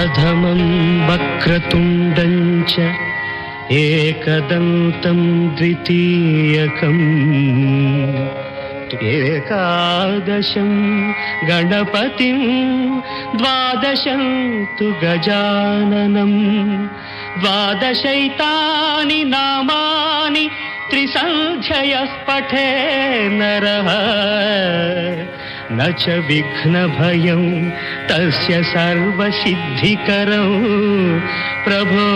प्रथमं वक्रतुण्डं च एकदन्तं द्वितीयकम् एकादशं गणपतिं द्वादशं तु गजाननं द्वादशैतानि नामानि त्रिसन्ध्ययः पठे नरः न च विघ्नभयं तस्य सर्वसिद्धिकरं प्रभो।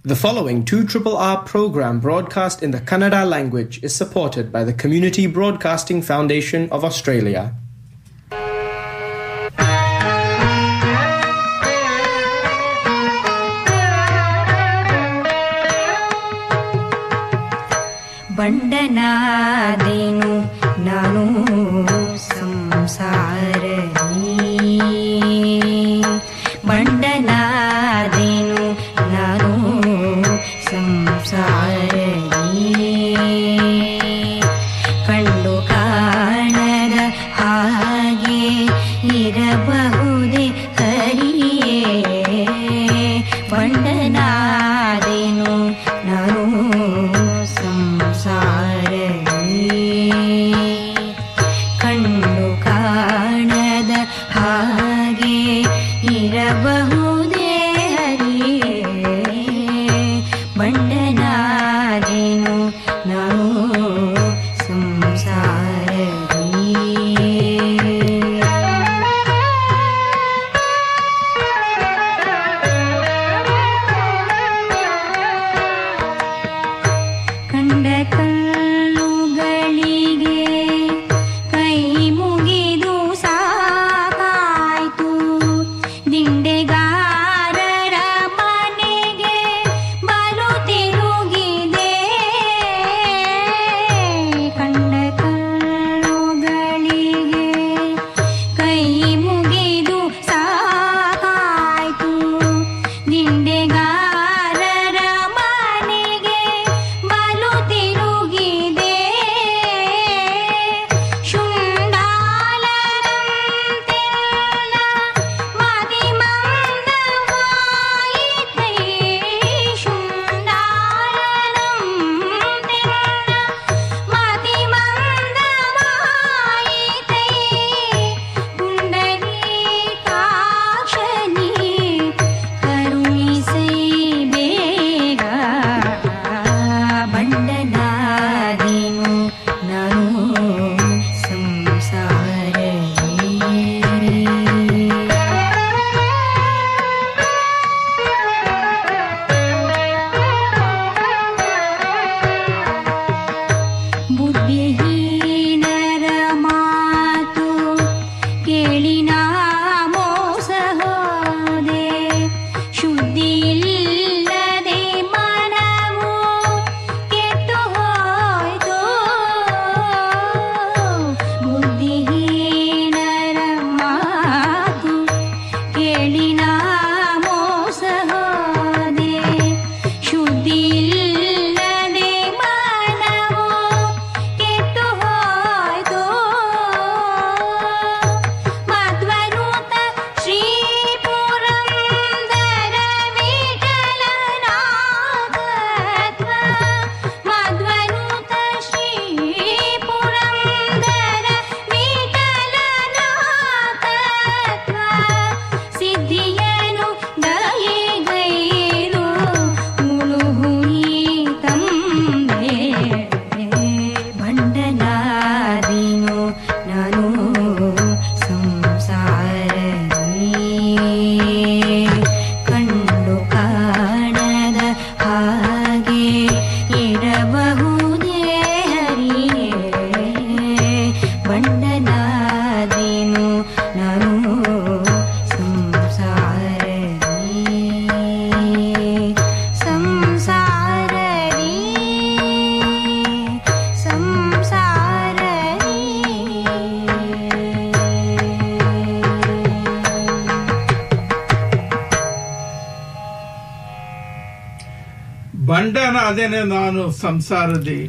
The following 2RRR program broadcast in the Kannada language is supported by the Community Broadcasting Foundation of Australia. ಬಂಡನಾದೇನು ನಾನು ಸಂಸಾರದಲ್ಲಿ ಬಂಡನಾದೇನು ನಾನು ಸಂಸಾರದಲ್ಲಿ ಕಂಡು ಕಾಣದ ಹಾಗೆ ಇರಬಹುದೇ ಹರಿಯೇ ಬಂಡನಾದೇನು ನಾನು ಕಣ್ಣು ಕಾಣದ ಹಾಗೆ ಇರಬಹುದೇ ಹರಿಯೇ ಬಂಡನಾದೇನು ನಾನು ಸಂಸಾರದಲ್ಲಿ ಕಂಡ ಕಣ್ಣುಗಳಿಗೆ ಕೈ ಮುಗಿದು ಸಾಕಾಯ್ತು ದಿಂಡೆಗಾರರ ಮನೆಗೆ ಬಲು ತಿರುಗಿದೆ ಕಂಡ ಕಣ್ಣುಗಳಿಗೆ ಕೈ ಮುಗಿದು ಸಾಕಾಯ್ತು ದಿಂಡೆಗಾರರ ಮನೆಗೆ ಬಲು ತಿರುಗಿದೆ ಬಂಡನಾದೇನೆ ನಾನು ಸಂಸಾರದಿ,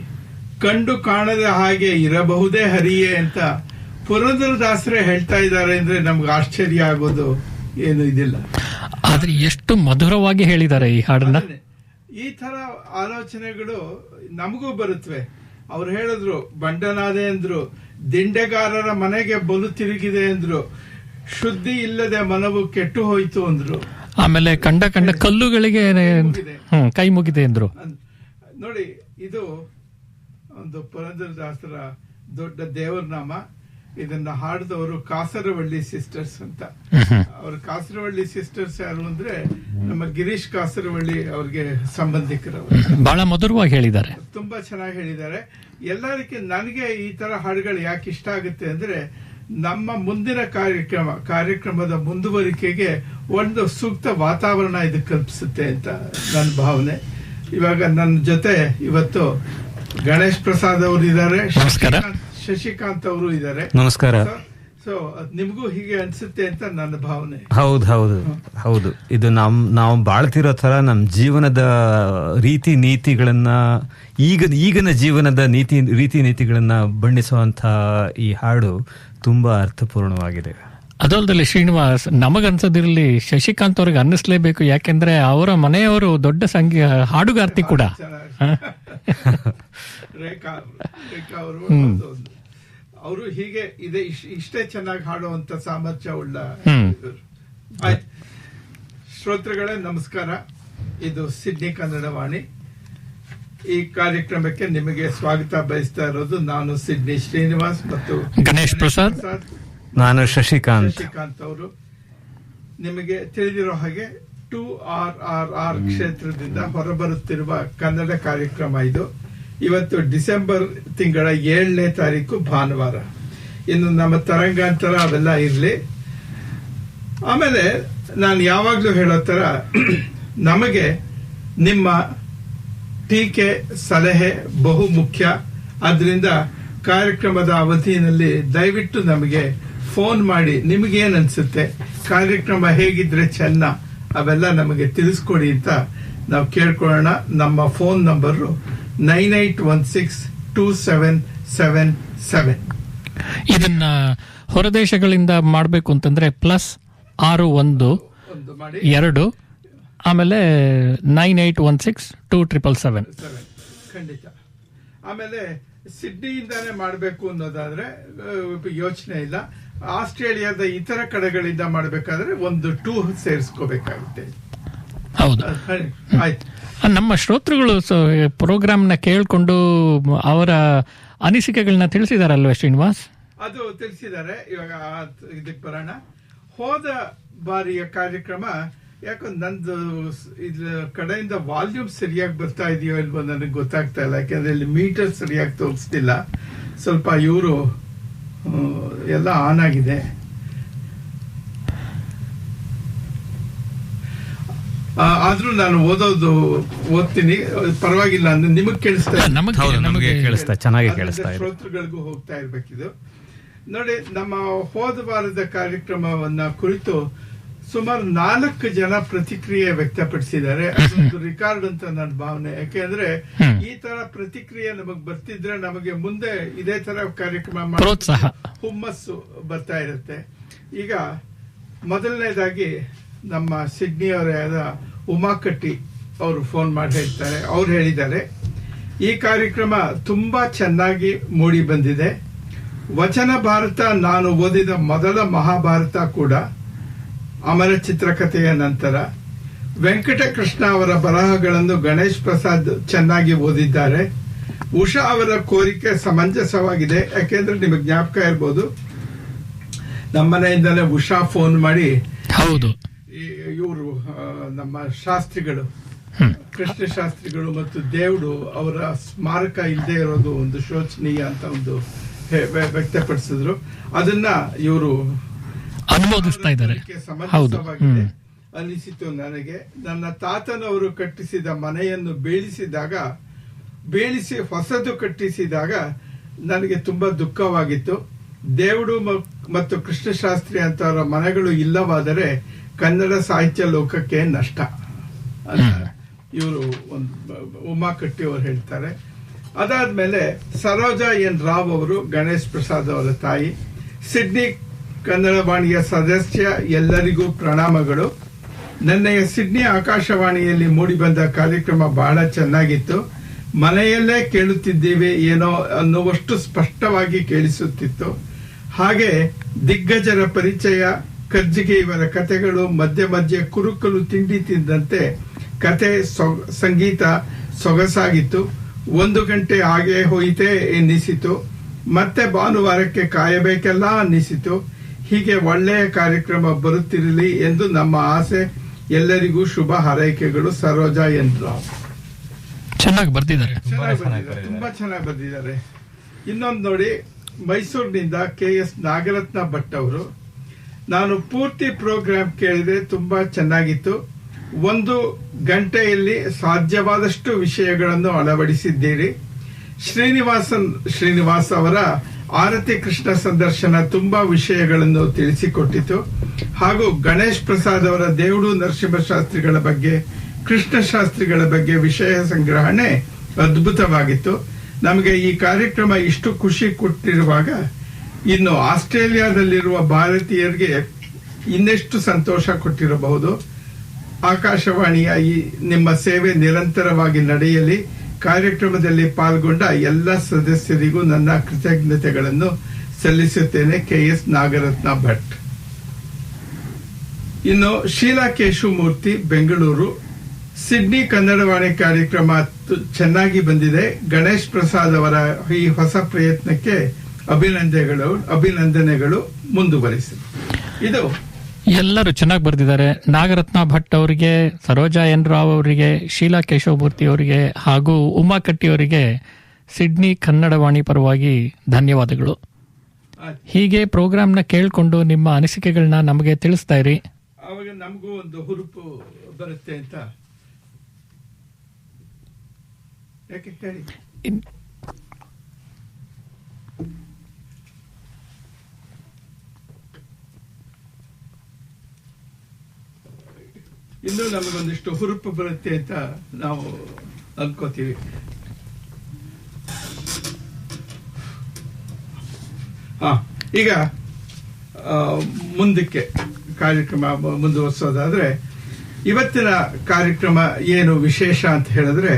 ಕಂಡು ಕಾಣದೆ ಹಾಗೆ ಇರಬಹುದೇ ಹರಿಯೇ ಅಂತ ಪುರಂದರದಾಸರೇ ಹೇಳ್ತಾ ಇದ್ದಾರೆ ಅಂದ್ರೆ ನಮ್ಗೆ ಆಶ್ಚರ್ಯ ಆಗೋದು ಏನು ಇದಿಲ್ಲ. ಆದ್ರೆ ಎಷ್ಟು ಮಧುರವಾಗಿ ಹೇಳಿದ್ದಾರೆ ಈ ಹಾಡನ್ನ. ಈ ತರ ಆಲೋಚನೆಗಳು ನಮಗೂ ಬರುತ್ತವೆ. ಅವ್ರು ಹೇಳಿದ್ರು ಬಂಡನಾದೆ ಅಂದ್ರು, ದಿಂಡೆಗಾರರ ಮನೆಗೆ ಬಲು ತಿರುಗಿದೆ ಅಂದ್ರು, ಶುದ್ಧಿ ಇಲ್ಲದೆ ಮನವು ಕೆಟ್ಟು ಹೋಯ್ತು ಅಂದ್ರು, ಆಮೇಲೆ ಕಂಡ ಕಲ್ಲುಗಳಿಗೆ ಕೈ ಮುಗಿದೆ ಅಂದ್ರು. ನೋಡಿ, ಇದು ಒಂದು ಪುರಂದರದಾಸರ ದೊಡ್ಡ ದೇವರ ನಾಮ. ಇದನ್ನ ಹಾಡಿದವರು ಕಾಸರವಳ್ಳಿ ಸಿಸ್ಟರ್ಸ್ ಅಂತ. ಅವ್ರ ಕಾಸರವಳ್ಳಿ ಸಿಸ್ಟರ್ಸ್ ಯಾರು ಅಂದ್ರೆ ನಮ್ಮ ಗಿರೀಶ್ ಕಾಸರವಳ್ಳಿ ಅವ್ರಿಗೆ ಸಂಬಂಧಿಕರವರು. ಬಹಳ ಮಧುರವಾಗಿ ಹೇಳಿದ್ದಾರೆ, ತುಂಬಾ ಚೆನ್ನಾಗಿ ಹೇಳಿದ್ದಾರೆ. ಎಲ್ಲದಕ್ಕೆ ನನಗೆ ಈ ತರ ಹಾಡುಗಳು ಯಾಕೆ ಇಷ್ಟ ಆಗುತ್ತೆ ಅಂದ್ರೆ ನಮ್ಮ ಮುಂದಿನ ಕಾರ್ಯಕ್ರಮದ ಮುಂದುವರಿಕೆಗೆ ಒಂದು ಸೂಕ್ತ ವಾತಾವರಣ ಇದು ಕಲ್ಪಿಸುತ್ತೆ ಅಂತ ನನ್ನ ಭಾವನೆ. ಇವಾಗ ನನ್ನ ಜೊತೆ ಇವತ್ತು ಗಣೇಶ್ ಪ್ರಸಾದ್ ಅವರು ಇದ್ದಾರೆ, ಶಶಿಕಾಂತ್ ಅವರು ಇದ್ದಾರೆ. ನಮಸ್ಕಾರ. ಸೊ ನಿಮಗೂ ಹೀಗೆ ಅನ್ಸುತ್ತೆ ಅಂತ ನನ್ನ ಭಾವನೆ. ಹೌದು. ಇದು ನಾವು ಬಾಳ್ತಿರೋ ತರ ನಮ್ ಜೀವನದ ರೀತಿ ನೀತಿಗಳನ್ನ, ಈಗಿನ ಜೀವನದ ರೀತಿ ನೀತಿಗಳನ್ನ ಬಣ್ಣಿಸುವಂತ ಈ ಹಾಡು ತುಂಬಾ ಅರ್ಥಪೂರ್ಣವಾಗಿದೆ. ಅದಲ್ದಲ್ಲಿ ಶ್ರೀನಿವಾಸ್, ನಮಗನ್ಸೋದಿರ್ಲಿ ಶಶಿಕಾಂತ್ ಅವ್ರಿಗೆ ಅನ್ನಿಸ್ಲೇಬೇಕು, ಯಾಕೆಂದ್ರೆ ಅವರ ಮನೆಯವರು ದೊಡ್ಡ ಹಾಡುಗಾರ್ತಿ ಕೂಡ. ರೇಖಾ ಅವರು ಹೀಗೆ ಇದೆ, ಇಷ್ಟೇ ಚೆನ್ನಾಗಿ ಹಾಡುವಂತ ಸಾಮರ್ಥ್ಯ ಉಳ್ಳ. ಆಯ್ತು ಶ್ರೋತೃಗಳೇ, ನಮಸ್ಕಾರ. ಇದು ಸಿಡ್ನಿ ಕನ್ನಡ ವಾಣಿ. ಈ ಕಾರ್ಯಕ್ರಮಕ್ಕೆ ನಿಮಗೆ ಸ್ವಾಗತ ಬಯಸ್ತಾ ಇರೋದು ನಾನು ಸಿಡ್ನಿ ಶ್ರೀನಿವಾಸ್ ಮತ್ತು ಗಣೇಶ್ ಪ್ರಸಾದ್, ನಾನು ಶಶಿಕಾಂತ್ ಅವರು. ನಿಮಗೆ ತಿಳಿದಿರೋ ಹಾಗೆ 2RRR ಕ್ಷೇತ್ರದಿಂದ ಹೊರಬರುತ್ತಿರುವ ಕನ್ನಡ ಕಾರ್ಯಕ್ರಮ ಇದು. ಇವತ್ತು ಡಿಸೆಂಬರ್ ತಿಂಗಳ 7ನೇ ತಾರೀಕು ಭಾನುವಾರ. ಇನ್ನು ನಮ್ಮ ತರಂಗಾಂತರ ಅವೆಲ್ಲ ಇರಲಿ. ಆಮೇಲೆ ನಾನು ಯಾವಾಗ್ಲೂ ಹೇಳೋ ತರ ನಮಗೆ ನಿಮ್ಮ ಟೀಕೆ ಸಲಹೆ ಬಹು ಮುಖ್ಯ. ಆದ್ರಿಂದ ಕಾರ್ಯಕ್ರಮದ ಅವಧಿಯಲ್ಲಿ ದಯವಿಟ್ಟು ನಮಗೆ ಫೋನ್ ಮಾಡಿ ನಿಮಗೇನ್ ಅನ್ಸುತ್ತೆ, ಕಾರ್ಯಕ್ರಮ ಹೇಗಿದ್ರೆ ಚೆನ್ನ, ಅವೆಲ್ಲ ನಮಗೆ ತಿಳಿಸ್ಕೊಡಿ ಅಂತ ನಾವು ಕೇಳ್ಕೊಳ್ಳೋಣ. ನಮ್ಮ ಫೋನ್ ನಂಬರ್ 98162777. ಇದನ್ನ ಹೊರದೇಶಗಳಿಂದ ಮಾಡಬೇಕು ಅಂತಂದ್ರೆ +61 ಆಮೇಲೆ 98162777. ಖಂಡಿತ. ಆಮೇಲೆ ಸಿಡ್ನಿಯಿಂದಾನೇ ಮಾಡಬೇಕು ಅನ್ನೋದಾದ್ರೆ ಯೋಚನೆ ಇಲ್ಲ. ಆಸ್ಟ್ರೇಲಿಯಾದ ಇತರ ಕಡೆಗಳಿಂದ ಮಾಡಬೇಕಾದ್ರೆ ಒಂದು 2 ಸೇರಿಸ್ಕೋಬೇಕಾಗುತ್ತೆ. ಹೌದು. ಆಯ್ತು. ನಮ್ಮ ಶ್ರೋತೃಗಳು ಪ್ರೋಗ್ರಾಮ್ನ ಕೇಳ್ಕೊಂಡು ಅವರ ಅನಿಸಿಕೆಗಳನ್ನ ತಿಳಿಸಿದಾರಲ್ವ ಶ್ರೀನಿವಾಸ್? ಅದು ತಿಳಿಸಿದ್ದಾರೆ. ಇವಾಗ ಇದಕ್ಕೆ ಬರೋಣ. ಹೋದ ಬಾರಿಯ ಕಾರ್ಯಕ್ರಮ ಯಾಕೋ ನಂದು ಇದ್ರ ಕಡೆಯಿಂದ ವಾಲ್ಯೂಮ್ ಸರಿಯಾಗಿ ಬರ್ತಾ ಇದೆಯೋ ಇಲ್ವೋ ನನಗೆ ಗೊತ್ತಾಗ್ತಾ ಇಲ್ಲ. ಯಾಕಂದ್ರೆ ಇಲ್ಲಿ ಮೀಟರ್ ಸರಿಯಾಗಿ ತೋರಿಸ್ತಿಲ್ಲ. ಸ್ವಲ್ಪ ಇವರು ಎಲ್ಲ ಆನ್ ಆಗಿದೆ. ಆದ್ರೂ ನಾನು ಓದ್ತೀನಿ, ಪರವಾಗಿಲ್ಲ. ಅಂದ್ರೆ ನಿಮಗ್ ಕೇಳಿಸ್ತಾ, ಚೆನ್ನಾಗಿ ಕೇಳಿಸ್ತಾ ಇದೆ. ಶ್ರೋತೃಗಳಿಗೂ ಹೋಗ್ತಾ ಇರ್ಬೇಕಿದು. ನೋಡಿ, ನಮ್ಮ ಹೋದ ವಾರದ ಕಾರ್ಯಕ್ರಮವನ್ನ ಕುರಿತು ಸುಮಾರು 4 ಜನ ಪ್ರತಿಕ್ರಿಯೆ ವ್ಯಕ್ತಪಡಿಸಿದ್ದಾರೆ. ಅದೊಂದು ರೆಕಾರ್ಡ್ ಅಂತ ನನ್ನ ಭಾವನೆ. ಯಾಕೆಂದ್ರೆ ಈ ತರ ಪ್ರತಿಕ್ರಿಯೆ ನಮಗ್ ಬರ್ತಿದ್ರೆ ನಮಗೆ ಮುಂದೆ ಇದೇ ತರ ಕಾರ್ಯಕ್ರಮ ಪ್ರೋತ್ಸಾಹ, ಹುಮ್ಮಸ್ಸು ಬರ್ತಾ ಇರುತ್ತೆ. ಈಗ ಮೊದಲನೇದಾಗಿ ನಮ್ಮ ಸಿಡ್ನಿಯವರೇ ಆದ ಉಮಾಕಟ್ಟಿ ಅವರು ಫೋನ್ ಮಾಡಿ ಹೇಳ್ತಾರೆ. ಅವ್ರು ಹೇಳಿದ್ದಾರೆ, ಈ ಕಾರ್ಯಕ್ರಮ ತುಂಬಾ ಚೆನ್ನಾಗಿ ಮೂಡಿ ಬಂದಿದೆ. ವಚನ ಭಾರತ ನಾನು ಓದಿದ ಮೊದಲ ಮಹಾಭಾರತ ಕೂಡ. ಅಮರ ಚಿತ್ರಕಥೆಯ ನಂತರ ವೆಂಕಟಕೃಷ್ಣ ಅವರ ಬರಹಗಳನ್ನು ಗಣೇಶ್ ಪ್ರಸಾದ್ ಚೆನ್ನಾಗಿ ಓದಿದ್ದಾರೆ. ಉಷಾ ಅವರ ಕೋರಿಕೆ ಸಮಂಜಸವಾಗಿದೆ. ಯಾಕೆಂದ್ರೆ ನಿಮಗೆ ಜ್ಞಾಪಕ ಇರ್ಬೋದು, ನಮ್ಮನೆಯಿಂದಲೇ ಉಷಾ ಫೋನ್ ಮಾಡಿ, ಹೌದು, ಇವರು ನಮ್ಮ ಶಾಸ್ತ್ರಿಗಳು, ಕೃಷ್ಣ ಶಾಸ್ತ್ರಿಗಳು ಮತ್ತು ದೇವುಡು ಅವರ ಸ್ಮಾರಕ ಇಲ್ಲದೆ ಇರೋದು ಒಂದು ಶೋಚನೀಯ ಅಂತ ಒಂದು ವ್ಯಕ್ತಪಡಿಸಿದ್ರು. ಅದನ್ನ ಇವರು ಅನುಮೋದಿಸ್ತಾ ಇದ್ದಾರೆ. ಸಮಂಜಸವಾಗಿದೆ ಅನಿಸಿತು ನನಗೆ. ನನ್ನ ತಾತನವರು ಕಟ್ಟಿಸಿದ ಮನೆಯನ್ನು ಬೇಳಿಸಿ ಹೊಸದು ಕಟ್ಟಿಸಿದಾಗ ನನಗೆ ತುಂಬಾ ದುಃಖವಾಗಿತ್ತು. ದೇವುಡು ಮತ್ತು ಕೃಷ್ಣಶಾಸ್ತ್ರಿ ಅಂತವರ ಮನೆಗಳು ಇಲ್ಲವಾದರೆ ಕನ್ನಡ ಸಾಹಿತ್ಯ ಲೋಕಕ್ಕೆ ನಷ್ಟ. ಇವರು ಒಂದು ಉಮಾಕಟ್ಟಿ ಅವರು ಹೇಳ್ತಾರೆ. ಅದಾದ್ಮೇಲೆ ಸರೋಜಾ ಎನ್ ರಾವ್ ಅವರು ಗಣೇಶ್ ಪ್ರಸಾದ್ ಅವರ ತಾಯಿ. ಸಿಡ್ನಿ ಕನ್ನಡ ವಾಣಿಯ ಸದಸ್ಯ, ಎಲ್ಲರಿಗೂ ಪ್ರಣಾಮಗಳು. ನೆನ್ನೆಯ ಸಿಡ್ನಿ ಆಕಾಶವಾಣಿಯಲ್ಲಿ ಮೂಡಿಬಂದ ಕಾರ್ಯಕ್ರಮ ಬಹಳ ಚೆನ್ನಾಗಿತ್ತು. ಮನೆಯಲ್ಲೇ ಕೇಳುತ್ತಿದ್ದೇವೆ ಏನೋ ಅನ್ನುವಷ್ಟು ಸ್ಪಷ್ಟವಾಗಿ ಕೇಳಿಸುತ್ತಿತ್ತು. ಹಾಗೆ ದಿಗ್ಗಜರ ಪರಿಚಯ, ಕರ್ಜಿಗೆ ಇವರ ಕಥೆಗಳು, ಮಧ್ಯೆ ಮಧ್ಯೆ ಕುರುಕಲು ತಿಂಡಿ ತಿಂದಂತೆ ಕತೆ, ಸಂಗೀತ ಸೊಗಸಾಗಿತ್ತು. 1 ಗಂಟೆ ಹಾಗೆ ಹೋಯಿತೆ ಎನ್ನಿಸಿತು. ಮತ್ತೆ ಭಾನುವಾರಕ್ಕೆ ಕಾಯಬೇಕೆಲ್ಲ ಅನ್ನಿಸಿತು. ಹೀಗೆ ಒಳ್ಳೆಯ ಕಾರ್ಯಕ್ರಮ ಬರುತ್ತಿರಲಿ ಎಂದು ನಮ್ಮ ಆಸೆ. ಎಲ್ಲರಿಗೂ ಶುಭ ಹಾರೈಕೆಗಳು. ಸರೋಜಾ ಎನ್ ರಾವ್. ಚೆನ್ನಾಗಿ ಬರ್ದಿದ್ದಾರೆ, ತುಂಬಾ ಚೆನ್ನಾಗಿ ಬರ್ದಿದ್ದಾರೆ. ಇನ್ನೊಂದು ನೋಡಿ, ಮೈಸೂರಿನಿಂದ KS ನಾಗರತ್ನ ಭಟ್ ಅವರು, ನಾನು ಪೂರ್ತಿ ಪ್ರೋಗ್ರಾಮ್ ಕೇಳಿದೆ, ತುಂಬಾ ಚೆನ್ನಾಗಿತ್ತು. 1 ಗಂಟೆಯಲ್ಲಿ ಸಾಧ್ಯವಾದಷ್ಟು ವಿಷಯಗಳನ್ನು ಅಳವಡಿಸಿದ್ದೀರಿ. ಶ್ರೀನಿವಾಸ್ ಅವರ ಆರತಿ ಕೃಷ್ಣ ಸಂದರ್ಶನ ತುಂಬಾ ವಿಷಯಗಳನ್ನು ತಿಳಿಸಿಕೊಟ್ಟಿತು. ಹಾಗೂ ಗಣೇಶ್ ಪ್ರಸಾದ್ ಅವರ ದೇವುಡು ನರಸಿಂಹಶಾಸ್ತ್ರಿಗಳ ಬಗ್ಗೆ, ಕೃಷ್ಣಶಾಸ್ತ್ರಿಗಳ ಬಗ್ಗೆ ವಿಷಯ ಸಂಗ್ರಹಣೆ ಅದ್ಭುತವಾಗಿತ್ತು. ನಮಗೆ ಈ ಕಾರ್ಯಕ್ರಮ ಇಷ್ಟು ಖುಷಿ ಕೊಟ್ಟಿರುವಾಗ ಇನ್ನು ಆಸ್ಟ್ರೇಲಿಯಾದಲ್ಲಿರುವ ಭಾರತೀಯರಿಗೆ ಇನ್ನೆಷ್ಟು ಸಂತೋಷ ಕೊಟ್ಟಿರಬಹುದು. ಆಕಾಶವಾಣಿಯ ಈ ನಿಮ್ಮ ಸೇವೆ ನಿರಂತರವಾಗಿ ನಡೆಯಲಿ. ಕಾರ್ಯಕ್ರಮದಲ್ಲಿ ಪಾಲ್ಗೊಂಡ ಎಲ್ಲ ಸದಸ್ಯರಿಗೂ ನನ್ನ ಕೃತಜ್ಞತೆಗಳನ್ನು ಸಲ್ಲಿಸುತ್ತೇನೆ. KS ನಾಗರತ್ನ ಭಟ್. ಇನ್ನು ಶೀಲಾ ಕೇಶವಮೂರ್ತಿ, ಬೆಂಗಳೂರು, ಸಿಡ್ನಿ ಕನ್ನಡವಾಣಿ ಕಾರ್ಯಕ್ರಮ ಚೆನ್ನಾಗಿ ಬಂದಿದೆ. ಗಣೇಶ್ ಪ್ರಸಾದ್ ಅವರ ಈ ಹೊಸ ಪ್ರಯತ್ನಕ್ಕೆ ಅಭಿನಂದನೆಗಳು. ಮುಂದುವರಿಸಿ. ಇದು ಎಲ್ಲರೂ ಚೆನ್ನಾಗಿ ಬರೆದಿದ್ದಾರೆ. ನಾಗರತ್ನ ಭಟ್ ಅವರಿಗೆ, ಸರೋಜಾ ಎನ್ ರಾವ್ ಅವರಿಗೆ, ಶೀಲಾ ಕೇಶವಮೂರ್ತಿ ಅವರಿಗೆ ಹಾಗೂ ಉಮಾಕಟ್ಟಿ ಅವರಿಗೆ ಸಿಡ್ನಿ ಕನ್ನಡವಾಣಿ ಪರವಾಗಿ ಧನ್ಯವಾದಗಳು. ಹೀಗೆ ಪ್ರೋಗ್ರಾಮ್ನ ಕೇಳಿಕೊಂಡು ನಿಮ್ಮ ಅನಿಸಿಕೆಗಳನ್ನ ನಮಗೆ ತಿಳಿಸ್ತಾ ಇರಿ. ಅವಾಗ ನಮಗೂ ಒಂದು ಹುರುಪು ಬರುತ್ತೆ ಅಂತ. ಯಾಕೆ ಹೇಳಿ. ಇನ್ನೂ ನಮಗೊಂದಿಷ್ಟು ಹುರುಪು ಬರುತ್ತೆ ಅಂತ ನಾವು ಅನ್ಕೋತೀವಿ. ಈಗ ಮುಂದಕ್ಕೆ ಕಾರ್ಯಕ್ರಮ ಮುಂದುವರಿಸೋದಾದ್ರೆ, ಇವತ್ತಿನ ಕಾರ್ಯಕ್ರಮ ಏನು ವಿಶೇಷ ಅಂತ ಹೇಳಿದ್ರೆ,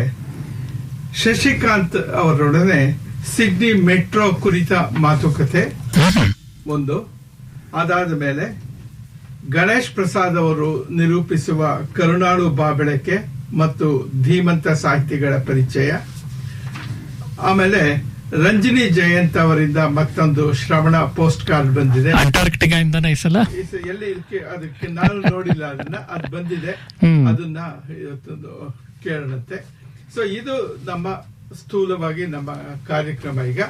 ಶಶಿಕಾಂತ್ ಅವರೊಡನೆ ಸಿಡ್ನಿ ಮೆಟ್ರೋ ಕುರಿತ ಮಾತುಕತೆ ಒಂದು. ಅದಾದ ಮೇಲೆ ಗಣೇಶ್ ಪ್ರಸಾದ್ ಅವರು ನಿರೂಪಿಸುವ ಕರುಣಾಳು ಬಾಬೆಳಕೆ ಮತ್ತು ಧೀಮಂತ ಸಾಹಿತಿಗಳ ಪರಿಚಯ. ಆಮೇಲೆ ರಂಜಿನಿ ಜಯಂತ್ ಅವರಿಂದ ಮತ್ತೊಂದು ಶ್ರವಣ ಪೋಸ್ಟ್ ಕಾರ್ಡ್ ಬಂದಿದೆ. ಅಂಟಾರ್ಕ್ಟಿಕಾ ಇಂದನೇ ಈ ಸಲ ಎಲ್ಲಿ ಅದಕ್ಕೆ ನಾನು ನೋಡಿಲ್ಲ, ಅದು ಬಂದಿದೆ. ಅದನ್ನ ಇವತ್ತೊಂದು ಕೇಳೋಣಂತೆ. ಸೊ ಇದು ನಮ್ಮ ಸ್ಥೂಲವಾಗಿ ನಮ್ಮ ಕಾರ್ಯಕ್ರಮ ಈಗ.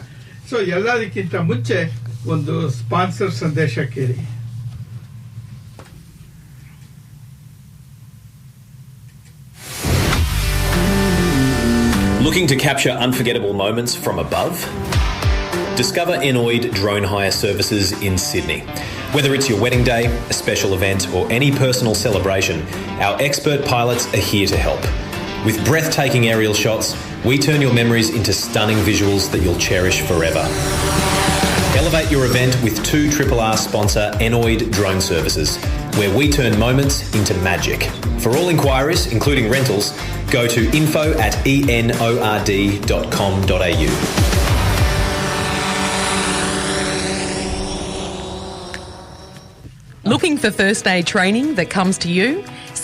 ಸೊ ಎಲ್ಲದಕ್ಕಿಂತ ಮುಂಚೆ ಒಂದು ಸ್ಪಾನ್ಸರ್ ಸಂದೇಶ ಕೇಳಿ. Looking to capture unforgettable moments from above? Discover Enoid Drone Hire Services in Sydney. Whether it's your wedding day, a special event, or any personal celebration, our expert pilots are here to help. With breathtaking aerial shots, we turn your memories into stunning visuals that you'll cherish forever. Elevate your event with 2RRR sponsor Enoid Drone Services, where we turn moments into magic. For all inquiries, including rentals, go to info@enord.com.au. Looking for first aid training that comes to you?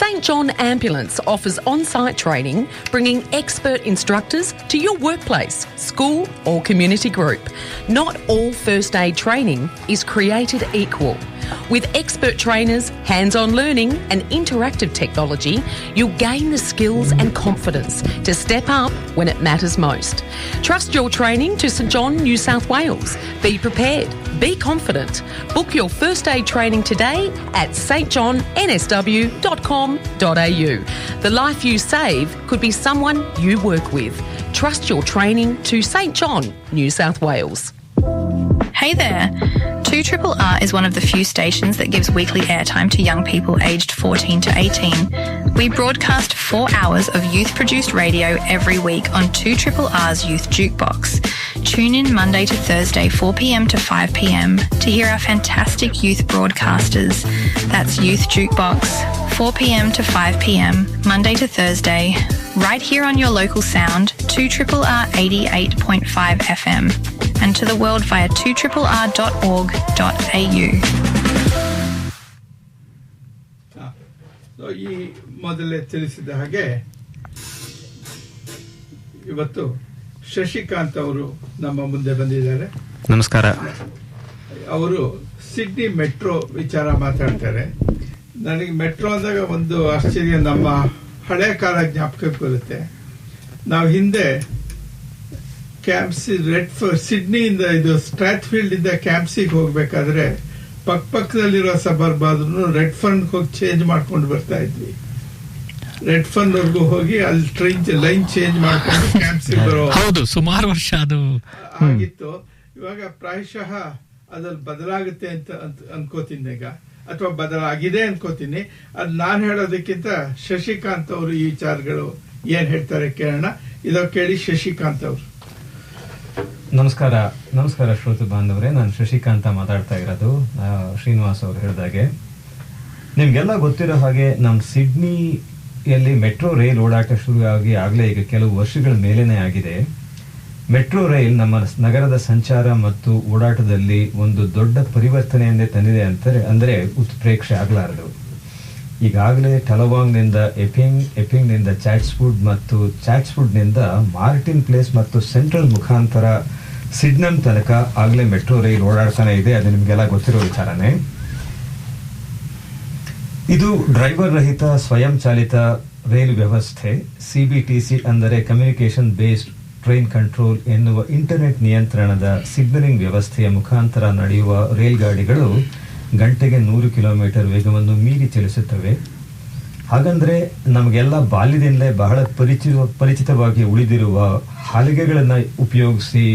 St John Ambulance offers on-site training, bringing expert instructors to your workplace, school or community group. Not all first aid training is created equal. With expert trainers, hands-on learning and interactive technology, you'll gain the skills and confidence to step up when it matters most. Trust your training to St John, New South Wales. Be prepared. Be confident. Book your first aid training today at stjohnnsw.com.au. The life you save could be someone you work with. Trust your training to St John, New South Wales. Hey there! 2RRR is one of the few stations that gives weekly airtime to young people aged 14 to 18. We broadcast 4 hours of youth-produced radio every week on 2RRR's Youth Jukebox. Tune in Monday to Thursday, 4 p.m. to 5 p.m. to hear our fantastic youth broadcasters. That's Youth Jukebox, 4 p.m. to 5 p.m, Monday to Thursday, right here on your local sound, 2RRR 88.5 FM, and to the world via 2RRR.org.au. ಈ ಮೊದಲೇ ತಿಳಿಸಿದ ಹಾಗೆ ಇವತ್ತು ಶಶಿಕಾಂತ್ ಅವರು ನಮ್ಮ ಮುಂದೆ ಬಂದಿದ್ದಾರೆ. ನಮಸ್ಕಾರ. ಅವರು ಸಿಡ್ನಿ ಮೆಟ್ರೋ ವಿಚಾರ ಮಾತಾಡ್ತಾರೆ. ನನಗೆ ಮೆಟ್ರೋ ಅಂದಾಗ ಒಂದು ಆಶ್ಚರ್ಯ, ನಮ್ಮ ಹಳೆ ಕಾಲ ಜ್ಞಾಪಕಕ್ಕೆ ಬರುತ್ತೆ. ನಾವು ಹಿಂದೆ ಸಿಡ್ನಿಯಿಂದ ಇದು ಸ್ಟ್ರಾತ್ಫೀಲ್ಡ್ ಇಂದ ಕ್ಯಾಂಪ್ಸಿಗೆ ಹೋಗ್ಬೇಕಾದ್ರೆ ಪಕ್ಕದಲ್ಲಿರೋ ಸಬರ್ಬ್ ಆದ್ರೂ ರೆಡ್ ಫರ್ನ್ ಹೋಗಿ ಚೇಂಜ್ ಮಾಡ್ಕೊಂಡು ಬರ್ತಾ ಇದ್ವಿ. ರೆಡ್ ಫರ್ನ್ ವರ್ಗೂ ಹೋಗಿ ಅಲ್ಲಿ ಲೈನ್ ಚೇಂಜ್ ಮಾಡ್ಕೊಂಡು ಕ್ಯಾಂಪ್ಸಿಗೆ ಬರೋ ಸುಮಾರು ವರ್ಷ ಅದು ಆಗಿತ್ತು. ಇವಾಗ ಪ್ರಾಯಶಃ ಅದ್ರಲ್ಲಿ ಬದಲಾಗುತ್ತೆ ಅಂತ ಅನ್ಕೋತೀನಿ ಈಗ, ಅಥವಾ ಬದಲಾಗಿದೆ ಅನ್ಕೋತೀನಿ. ಅದ್ ನಾನ್ ಹೇಳೋದಕ್ಕಿಂತ ಶಶಿಕಾಂತ್ ಅವರು ಈ ವಿಚಾರಗಳು ಏನ್ ಹೇಳ್ತಾರೆ ಕೇಳೋಣ. ಇದೋ ಕೇಳಿ ಶಶಿಕಾಂತ್ ಅವರು. ನಮಸ್ಕಾರ ಶ್ರೋತೃ ಬಾಂಧವರೇ, ನಾನು ಶಶಿಕಾಂತ ಮಾತಾಡ್ತಾ ಇರೋದು. ಶ್ರೀನಿವಾಸ್ ಅವರು ಹೇಳಿದಾಗೆ ನಿಮ್ಗೆಲ್ಲ ಗೊತ್ತಿರೋ ಹಾಗೆ ನಮ್ಮ ಸಿಡ್ನಿಯಲ್ಲಿ ಮೆಟ್ರೋ ರೈಲ್ ಓಡಾಟ ಶುರುವಾಗಿ ಆಗಲೇ ಈಗ ಕೆಲವು ವರ್ಷಗಳ ಮೇಲೇನೆ ಆಗಿದೆ. ಮೆಟ್ರೋ ರೈಲ್ ನಮ್ಮ ನಗರದ ಸಂಚಾರ ಮತ್ತು ಓಡಾಟದಲ್ಲಿ ಒಂದು ದೊಡ್ಡ ಪರಿವರ್ತನೆಯನ್ನೇ ತಂದಿದೆ ಅಂದರೆ ಉತ್ಪ್ರೇಕ್ಷೆ ಆಗಲಾರದು. ಈಗಾಗಲೇ ಟಲವಾಂಗ್ನಿಂದ ಎಪಿಂಗ್ನಿಂದ ಚಾಟ್ಸ್ವುಡ್ ಮತ್ತು ಚಾಟ್ಸ್ವುಡ್ನಿಂದ ಮಾರ್ಟಿನ್ ಪ್ಲೇಸ್ ಮತ್ತು ಸೆಂಟ್ರಲ್ ಮುಖಾಂತರ ಸಿಡ್ನಮ್ ತನಕ ಆಗಲೇ ಮೆಟ್ರೋ ರೈಲ್ ಓಡಾಡ್ತಾನೆ ಇದೆ. ಅದು ನಿಮಗೆಲ್ಲ ಗೊತ್ತಿರೋ ವಿಚಾರನೇ. ಇದು ಡ್ರೈವರ್ ರಹಿತ ಸ್ವಯಂ ಚಾಲಿತ ರೈಲು ವ್ಯವಸ್ಥೆ, CBTC ಅಂದರೆ ಕಮ್ಯುನಿಕೇಶನ್ ಬೇಸ್ಡ್ ಟ್ರೈನ್ ಕಂಟ್ರೋಲ್ ಎನ್ನುವ ಇಂಟರ್ನೆಟ್ ನಿಯಂತ್ರಣದ ಸಿಗ್ನಲಿಂಗ್ ವ್ಯವಸ್ಥೆಯ ಮುಖಾಂತರ ನಡೆಯುವ ರೈಲ್ ಗಾಡಿಗಳು ಗಂಟೆಗೆ 100 ಕಿಲೋಮೀಟರ್ ವೇಗವನ್ನು ಮೀರಿ ಚಲಿಸುತ್ತವೆ. ಹಾಗಂದ್ರೆ ನಮಗೆಲ್ಲ ಬಾಲ್ಯದಿಂದಲೇ ಬಹಳ ಪರಿಚಿತವಾಗಿ ಉಳಿದಿರುವ ಹಲಗೆಗಳನ್ನು ಉಪಯೋಗಿಸಿ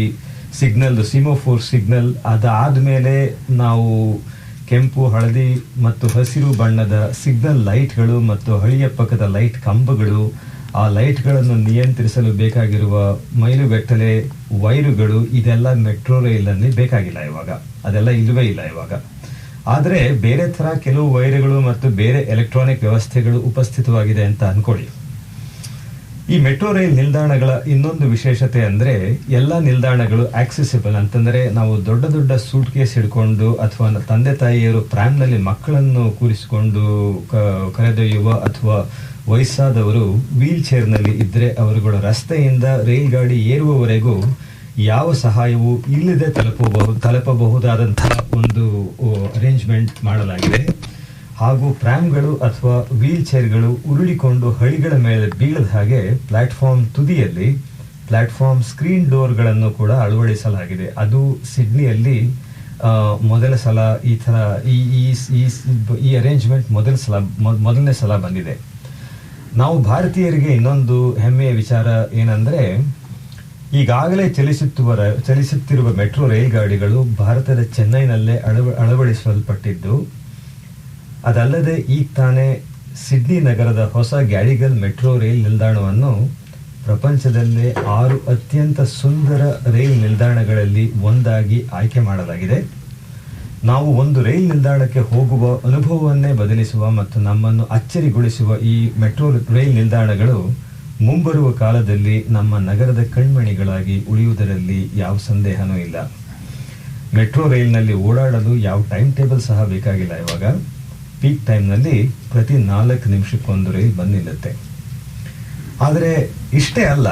ಸಿಮೋಫೋರ್ ಸಿಗ್ನಲ್, ಅದಾದ್ಮೇಲೆ ನಾವು ಕೆಂಪು, ಹಳದಿ ಮತ್ತು ಹಸಿರು ಬಣ್ಣದ ಸಿಗ್ನಲ್ ಲೈಟ್ಗಳು ಮತ್ತು ಹಳಿಯ ಪಕ್ಕದ ಲೈಟ್ ಕಂಬಗಳು, ಆ ಲೈಟ್ಗಳನ್ನು ನಿಯಂತ್ರಿಸಲು ಬೇಕಾಗಿರುವ ಮೈಲುಗಟ್ಟಲೆ ವೈರುಗಳು, ಇದೆಲ್ಲ ಮೆಟ್ರೋ ರೈಲಲ್ಲಿ ಬೇಕಾಗಿಲ್ಲ ಇವಾಗ. ಅದೆಲ್ಲ ಇಲ್ಲವೇ ಇಲ್ಲ ಇವಾಗ. ಆದರೆ ಬೇರೆ ತರ ಕೆಲವು ವೈರುಗಳು ಮತ್ತು ಬೇರೆ ಎಲೆಕ್ಟ್ರಾನಿಕ್ ವ್ಯವಸ್ಥೆಗಳು ಉಪಸ್ಥಿತವಾಗಿದೆ ಅಂತ ಅನ್ಕೊಳ್ಳಿ. ಈ ಮೆಟ್ರೋ ರೈಲ್ ನಿಲ್ದಾಣಗಳ ಇನ್ನೊಂದು ವಿಶೇಷತೆ ಅಂದ್ರೆ ಎಲ್ಲ ನಿಲ್ದಾಣಗಳು ಆಕ್ಸೆಸಿಬಲ್, ಅಂತಂದ್ರೆ ನಾವು ದೊಡ್ಡ ದೊಡ್ಡ ಸೂಟ್ ಕೇಸ್ ಹಿಡ್ಕೊಂಡು ಅಥವಾ ತಂದೆ ತಾಯಿಯರು ಪ್ರಾಮ್ನಲ್ಲಿ ಮಕ್ಕಳನ್ನು ಕೂರಿಸಿಕೊಂಡು ಕರೆದೊಯ್ಯುವ ಅಥವಾ ವಯಸ್ಸಾದವರು ವೀಲ್ ಚೇರ್ನಲ್ಲಿ ಇದ್ರೆ ಅವರುಗಳು ರಸ್ತೆಯಿಂದ ರೈಲ್ ಗಾಡಿ ಏರುವವರೆಗೂ ಯಾವ ಸಹಾಯವೂ ಇಲ್ಲದೆ ತಲುಪಬಹುದಾದಂತಹ ಒಂದು ಅರೇಂಜ್ಮೆಂಟ್ ಮಾಡಲಾಗಿದೆ. ಹಾಗೂ ಪ್ರ್ಯಾಮ್ಗಳು ಅಥವಾ ವೀಲ್ ಚೇರ್ಗಳು ಉರುಳಿಕೊಂಡು ಹಳಿಗಳ ಮೇಲೆ ಬೀಳದ ಹಾಗೆ ಪ್ಲಾಟ್ಫಾರ್ಮ್ ತುದಿಯಲ್ಲಿ ಪ್ಲಾಟ್ಫಾರ್ಮ್ ಸ್ಕ್ರೀನ್ ಡೋರ್ಗಳನ್ನು ಕೂಡ ಅಳವಡಿಸಲಾಗಿದೆ. ಅದು ಸಿಡ್ನಿಯಲ್ಲಿ ಮೊದಲ ಸಲ ಈ ಥರ ಈ ಅರೇಂಜ್ಮೆಂಟ್ ಮೊದಲನೇ ಸಲ ಬಂದಿದೆ. ನಾವು ಭಾರತೀಯರಿಗೆ ಇನ್ನೊಂದು ಹೆಮ್ಮೆಯ ವಿಚಾರ ಏನಂದ್ರೆ, ಈಗಾಗಲೇ ಚಲಿಸುತ್ತಿರುವ ಮೆಟ್ರೋ ರೈಲ್ ಗಾಡಿಗಳು ಭಾರತದ ಚೆನ್ನೈನಲ್ಲೇ ಅಳವಡಿಸಲ್ಪಟ್ಟಿದ್ದು, ಅದಲ್ಲದೆ ಈಗ ತಾನೇ ಸಿಡ್ನಿ ನಗರದ ಹೊಸ ಗ್ಯಾಡಿಗಲ್ ಮೆಟ್ರೋ ರೈಲ್ ನಿಲ್ದಾಣವನ್ನು ಪ್ರಪಂಚದಲ್ಲೇ 6 ಅತ್ಯಂತ ಸುಂದರ ರೈಲ್ ನಿಲ್ದಾಣಗಳಲ್ಲಿ ಒಂದಾಗಿ ಆಯ್ಕೆ ಮಾಡಲಾಗಿದೆ. ನಾವು ಒಂದು ರೈಲ್ ನಿಲ್ದಾಣಕ್ಕೆ ಹೋಗುವ ಅನುಭವವನ್ನೇ ಬದಲಿಸುವ ಮತ್ತು ನಮ್ಮನ್ನು ಅಚ್ಚರಿಗೊಳಿಸುವ ಈ ಮೆಟ್ರೋ ರೈಲ್ ನಿಲ್ದಾಣಗಳು ಮುಂಬರುವ ಕಾಲದಲ್ಲಿ ನಮ್ಮ ನಗರದ ಕಣ್ಮಣಿಗಳಾಗಿ ಉಳಿಯುವುದರಲ್ಲಿ ಯಾವ ಸಂದೇಹನೂ ಇಲ್ಲ. ಮೆಟ್ರೋ ರೈಲ್ನಲ್ಲಿ ಓಡಾಡಲು ಯಾವ ಟೈಮ್ ಟೇಬಲ್ ಸಹ ಬೇಕಾಗಿಲ್ಲ. ಇವಾಗ ಪೀಕ್ ಟೈಮ್ನಲ್ಲಿ ಪ್ರತಿ 4 ನಿಮಿಷಕ್ಕೊಂದು ರೈಲ್ ಬಂದು ನಿಲ್ಲುತ್ತೆ. ಆದರೆ ಇಷ್ಟೇ ಅಲ್ಲ,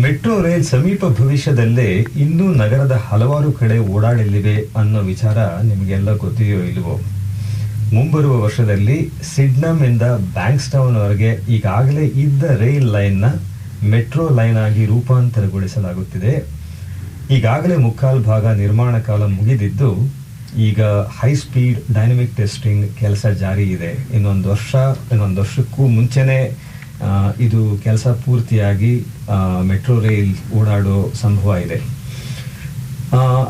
ಮೆಟ್ರೋ ರೈಲ್ ಸಮೀಪ ಭವಿಷ್ಯದಲ್ಲೇ ಇನ್ನೂ ನಗರದ ಹಲವಾರು ಕಡೆ ಓಡಾಡಲಿವೆ ಅನ್ನೋ ವಿಚಾರ ನಿಮಗೆಲ್ಲ ಗೊತ್ತಿದೆಯೋ ಇಲ್ವೋ. ಮುಂಬರುವ ವರ್ಷದಲ್ಲಿ ಸಿಡ್ನಮ್ ಇಂದ ಬ್ಯಾಂಕ್ಸ್ಟೌನ್ ವರೆಗೆ ಈಗಾಗಲೇ ಇದ್ದ ರೈಲ್ ಲೈನ್ ನ ಮೆಟ್ರೋ ಲೈನ್ ಆಗಿ ರೂಪಾಂತರಗೊಳಿಸಲಾಗುತ್ತಿದೆ. ಈಗಾಗಲೇ ಮುಕ್ಕಾಲು ಭಾಗ ನಿರ್ಮಾಣ ಕಾಲ ಮುಗಿದಿದ್ದು, ಈಗ ಹೈ ಸ್ಪೀಡ್ ಡೈನಮಿಕ್ ಟೆಸ್ಟಿಂಗ್ ಕೆಲಸ ಜಾರಿ ಇದೆ. ಇನ್ನೊಂದು ವರ್ಷಕ್ಕೂ ಮುಂಚೆನೆ ಇದು ಕೆಲಸ ಪೂರ್ತಿಯಾಗಿ ಮೆಟ್ರೋ ರೈಲ್ ಓಡಾಡೋ ಸಂಭವ ಇದೆ.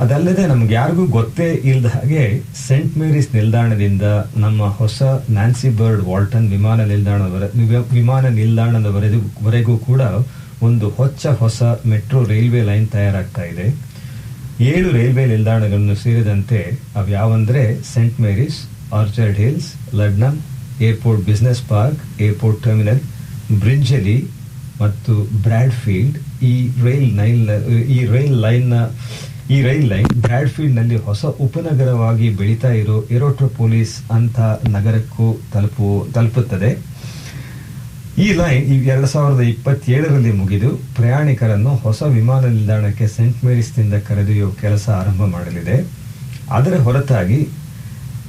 ಅದಲ್ಲದೆ ನಮ್ಗೆ ಯಾರಿಗೂ ಗೊತ್ತೇ ಇಲ್ಲದ ಹಾಗೆ ಸೆಂಟ್ ಮೇರಿಸ್ ನಿಲ್ದಾಣದಿಂದ ನಮ್ಮ ಹೊಸ ನ್ಯಾನ್ಸಿ ಬರ್ಡ್ ವಾಲ್ಟನ್ ವಿಮಾನ ನಿಲ್ದಾಣದವರೆಗೂ ಕೂಡ ಒಂದು ಹೊಸ ಮೆಟ್ರೋ ರೈಲ್ವೆ ಲೈನ್ ತಯಾರಾಗ್ತಾ ಇದೆ. 7 ರೈಲ್ವೆ ನಿಲ್ದಾಣಗಳನ್ನು ಸೇರಿದಂತೆ ಅವ್ಯಾವಂದ್ರೆ Saint Mary's, Orchard Hills, Luddenham, airport business park, airport terminal, Bringelly ಮತ್ತು ಬ್ರಾಡ್ಫೀಲ್ಡ್. ಈ ರೈಲ್ ಲೈನ್ ಬ್ರಾಡ್ಫೀಲ್ಡ್ ನಲ್ಲಿ ಹೊಸ ಉಪನಗರವಾಗಿ ಬೆಳೀತಾ ಇರೋ ಏರೋಟ್ರೋಪೋಲಿಸ್ ಅಂತ ನಗರಕ್ಕೂ ತಲುಪುತ್ತದೆ. ಈ ಲೈನ್ 2027ರಲ್ಲಿ ಮುಗಿದು ಪ್ರಯಾಣಿಕರನ್ನು ಹೊಸ ವಿಮಾನ ನಿಲ್ದಾಣಕ್ಕೆ ಸೆಂಟ್ ಮೇರಿಸ್ನಿಂದ ಕರೆದೊಯ್ಯುವ ಕೆಲಸ ಆರಂಭ ಮಾಡಲಿದೆ. ಅದರ ಹೊರತಾಗಿ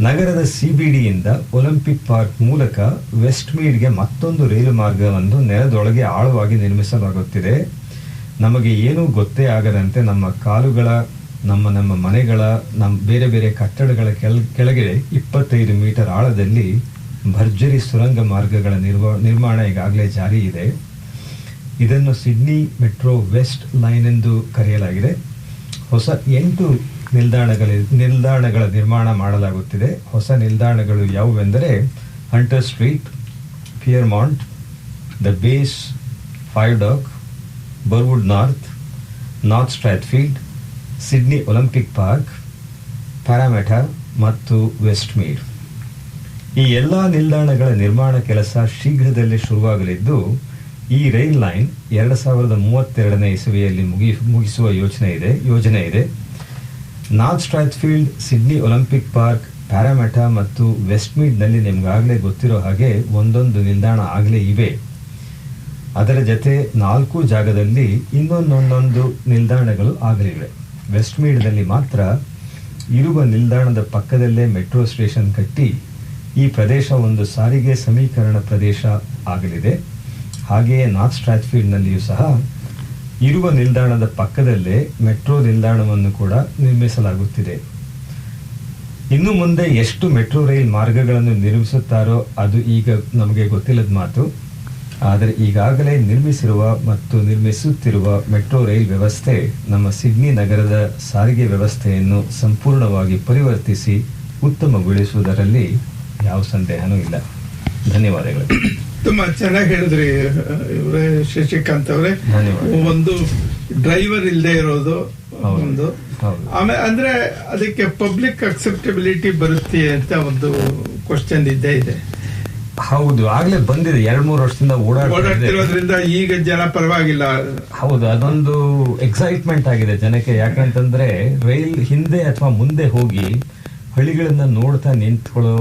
ನಗರದ ಸಿಬಿಡಿಯಿಂದ ಒಲಿಂಪಿಕ್ ಪಾರ್ಕ್ ಮೂಲಕ ವೆಸ್ಟ್ ಮೀಡ್ಗೆ ಮತ್ತೊಂದು ರೈಲು ಮಾರ್ಗವನ್ನು ನೆಲದೊಳಗೆ ಆಳವಾಗಿ ನಿರ್ಮಿಸಲಾಗುತ್ತಿದೆ. ನಮಗೆ ಏನೂ ಗೊತ್ತೇ ಆಗದಂತೆ ನಮ್ಮ ಕಾಲುಗಳ, ನಮ್ಮ ಮನೆಗಳ, ಬೇರೆ ಬೇರೆ ಕಟ್ಟಡಗಳ ಕೆಳಗೆ 25 ಮೀಟರ್ ಆಳದಲ್ಲಿ ಭರ್ಜರಿ ಸುರಂಗ ಮಾರ್ಗಗಳ ನಿರ್ಮಾಣ ಈಗಾಗಲೇ ಜಾರಿ ಇದೆ. ಇದನ್ನು ಸಿಡ್ನಿ ಮೆಟ್ರೋ ವೆಸ್ಟ್ ಲೈನ್ ಎಂದು ಕರೆಯಲಾಗಿದೆ. ಹೊಸ 8 ನಿಲ್ದಾಣಗಳ ನಿರ್ಮಾಣ ಮಾಡಲಾಗುತ್ತಿದೆ. ಹೊಸ ನಿಲ್ದಾಣಗಳು ಯಾವುವೆಂದರೆ Hunter Street, Pyrmont, the Bays, Five Dock, Burwood North Strathfield, Sydney Olympic Park, Parramatta ಮತ್ತು ವೆಸ್ಟ್ ಮೀಡ್. ಈ ಎಲ್ಲಾ ನಿಲ್ದಾಣಗಳ ನಿರ್ಮಾಣ ಕೆಲಸ ಶೀಘ್ರದಲ್ಲೇ ಶುರುವಾಗಲಿದ್ದು, ಈ ರೈಲ್ ಲೈನ್ 2032ನೇ ಇಸವಿಯಲ್ಲಿ ಮುಗಿಸುವ ಯೋಜನೆ ಇದೆ. North Strathfield, Sydney Olympic Park, Parramatta ಮತ್ತು ವೆಸ್ಟ್ ಮೀಡ್ನಲ್ಲಿ ನಿಮ್ಗಾಗಲೇ ಗೊತ್ತಿರೋ ಹಾಗೆ ಒಂದೊಂದು ನಿಲ್ದಾಣ ಆಗಲೇ ಇವೆ. ಅದರ ಜೊತೆ 4 ಜಾಗದಲ್ಲಿ ಇನ್ನೊಂದೊಂದು ನಿಲ್ದಾಣಗಳು ಆಗಲಿವೆ. ವೆಸ್ಟ್ ಮೀಡ್ನಲ್ಲಿ ಮಾತ್ರ ಇರುವ ನಿಲ್ದಾಣದ ಪಕ್ಕದಲ್ಲೇ ಮೆಟ್ರೋ ಸ್ಟೇಷನ್ ಕಟ್ಟಿ ಈ ಪ್ರದೇಶ ಒಂದು ಸಾರಿಗೆ ಸಮೀಕರಣ ಪ್ರದೇಶ ಆಗಲಿದೆ. ಹಾಗೆಯೇ ನಾರ್ತ್ ಸ್ಟ್ರಾತ್ಫೀಲ್ಡ್ನಲ್ಲಿಯೂ ಸಹ ಇರುವ ನಿಲ್ದಾಣದ ಪಕ್ಕದಲ್ಲೇ ಮೆಟ್ರೋ ನಿಲ್ದಾಣವನ್ನು ಕೂಡ ನಿರ್ಮಿಸಲಾಗುತ್ತಿದೆ. ಇನ್ನು ಮುಂದೆ ಎಷ್ಟು ಮೆಟ್ರೋ ರೈಲ್ ಮಾರ್ಗಗಳನ್ನು ನಿರ್ಮಿಸುತ್ತಾರೋ ಅದು ಈಗ ನಮಗೆ ಗೊತ್ತಿಲ್ಲದ ಮಾತು. ಆದರೆ ಈಗಾಗಲೇ ನಿರ್ಮಿಸಿರುವ ಮತ್ತು ನಿರ್ಮಿಸುತ್ತಿರುವ ಮೆಟ್ರೋ ರೈಲ್ ವ್ಯವಸ್ಥೆ ನಮ್ಮ ಸಿಡ್ನಿ ನಗರದ ಸಾರಿಗೆ ವ್ಯವಸ್ಥೆಯನ್ನು ಸಂಪೂರ್ಣವಾಗಿ ಪರಿವರ್ತಿಸಿ ಉತ್ತಮಗೊಳಿಸುವುದರಲ್ಲಿ ಯಾವ ಸಂದೇಹನೂ ಇಲ್ಲ. ಧನ್ಯವಾದಗಳು. ತುಂಬಾ ಚೆನ್ನಾಗಿ ಹೇಳಿದ್ರಿ ಇವರೇ, ಶಶಿಕಾಂತ್ ಅವರೇ. ಒಂದು ಡ್ರೈವರ್ ಇಲ್ಲದೆ ಇರೋದು ಒಂದು, ಆಮೇಲೆ ಅಂದ್ರೆ ಅದಕ್ಕೆ ಪಬ್ಲಿಕ್ ಅಕ್ಸೆಪ್ಟಬಿಲಿಟಿ ಬರುತ್ತೆ ಅಂತ ಒಂದು ಕ್ವಶನ್ ಇದ್ದೇ ಇದೆ. ಹೌದು, ಆಗ್ಲೇ ಬಂದಿದೆ. 2-3 ವರ್ಷದಿಂದ ಓಡಾಡ್ತಿರೋದ್ರಿಂದ ಈಗ ಜನ ಪರವಾಗಿಲ್ಲ. ಹೌದು, ಅದೊಂದು ಎಕ್ಸೈಟ್ಮೆಂಟ್ ಆಗಿದೆ ಜನಕ್ಕೆ. ಯಾಕಂತಂದ್ರೆ ರೈಲ್ ಹಿಂದೆ ಅಥವಾ ಮುಂದೆ ಹೋಗಿ ಹಳ್ಳಿಗಳನ್ನ ನೋಡ್ತಾ ನಿಂತ್ಕೊಳ್ಳೋ